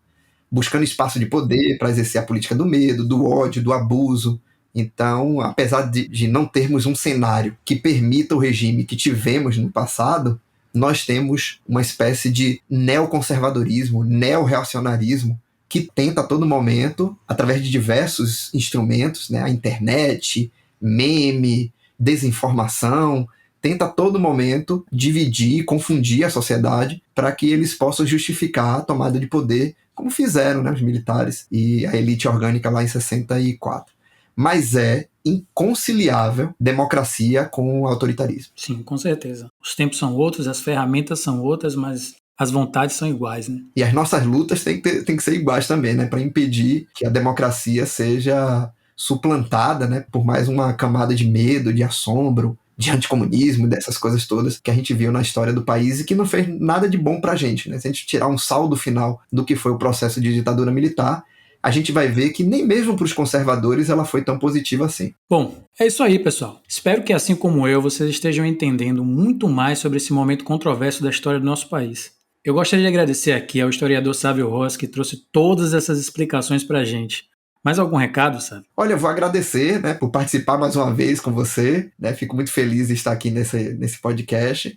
buscando espaço de poder para exercer a política do medo, do ódio, do abuso. Então, apesar de não termos um cenário que permita o regime que tivemos no passado, nós temos uma espécie de neoconservadorismo, neorreacionarismo, que tenta a todo momento, através de diversos instrumentos, né, a internet, meme, desinformação, tenta a todo momento dividir e confundir a sociedade para que eles possam justificar a tomada de poder, como fizeram, né, os militares e a elite orgânica lá em 64. Mas é inconciliável democracia com autoritarismo. Sim, com certeza. Os tempos são outros, as ferramentas são outras, mas as vontades são iguais, né? E as nossas lutas têm que ser iguais também, né? Para impedir que a democracia seja suplantada, né, por mais uma camada de medo, de assombro, de anticomunismo, dessas coisas todas que a gente viu na história do país e que não fez nada de bom pra gente, né? Se a gente tirar um saldo final do que foi o processo de ditadura militar, a gente vai ver que nem mesmo para os conservadores ela foi tão positiva assim. Bom, é isso aí, pessoal. Espero que, assim como eu, vocês estejam entendendo muito mais sobre esse momento controverso da história do nosso país. Eu gostaria de agradecer aqui ao historiador Sávio Ross, que trouxe todas essas explicações pra gente. Mais algum recado, Sávio? Olha, eu vou agradecer, né, por participar mais uma vez com você, né? Fico muito feliz de estar aqui nesse podcast.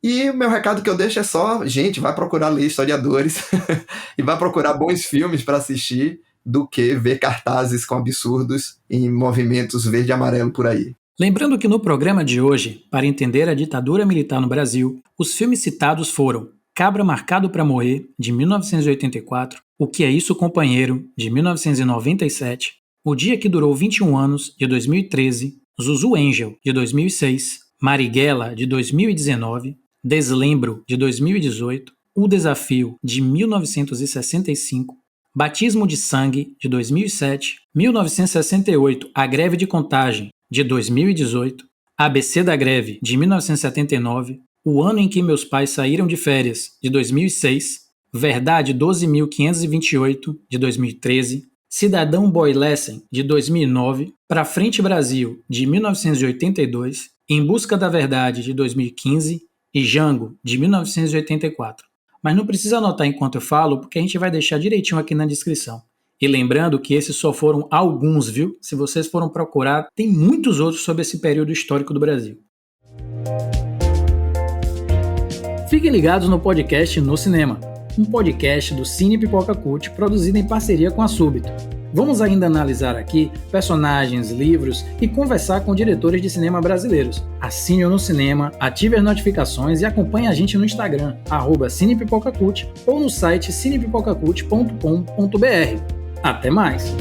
E o meu recado que eu deixo é só, gente, vai procurar ler historiadores e vai procurar bons filmes para assistir do que ver cartazes com absurdos em movimentos verde e amarelo por aí. Lembrando que no programa de hoje, para entender a ditadura militar no Brasil, os filmes citados foram Cabra Marcado para Morrer, de 1984, O Que é Isso, Companheiro, de 1997, O Dia que Durou 21 Anos, de 2013, Zuzu Angel, de 2006, Marighella, de 2019, Deslembro, de 2018, O Desafio, de 1965, Batismo de Sangue, de 2007, 1968, A Greve de Contagem, de 2018, ABC da Greve, de 1979, O Ano em que Meus Pais Saíram de Férias, de 2006, Verdade 12.528, de 2013, Cidadão Boy Lessen, de 2009, Pra Frente Brasil, de 1982, Em Busca da Verdade, de 2015 e Django, de 1984. Mas não precisa anotar enquanto eu falo, porque a gente vai deixar direitinho aqui na descrição. E lembrando que esses só foram alguns, viu? Se vocês foram procurar, tem muitos outros sobre esse período histórico do Brasil. Fiquem ligados no podcast No Cinema, um podcast do Cine Pipoca Cult produzido em parceria com a Súbito. Vamos ainda analisar aqui personagens, livros e conversar com diretores de cinema brasileiros. Assine o No Cinema, ative as notificações e acompanhe a gente no Instagram, @cinepipocacult ou no site cinepipocacult.com.br. Até mais!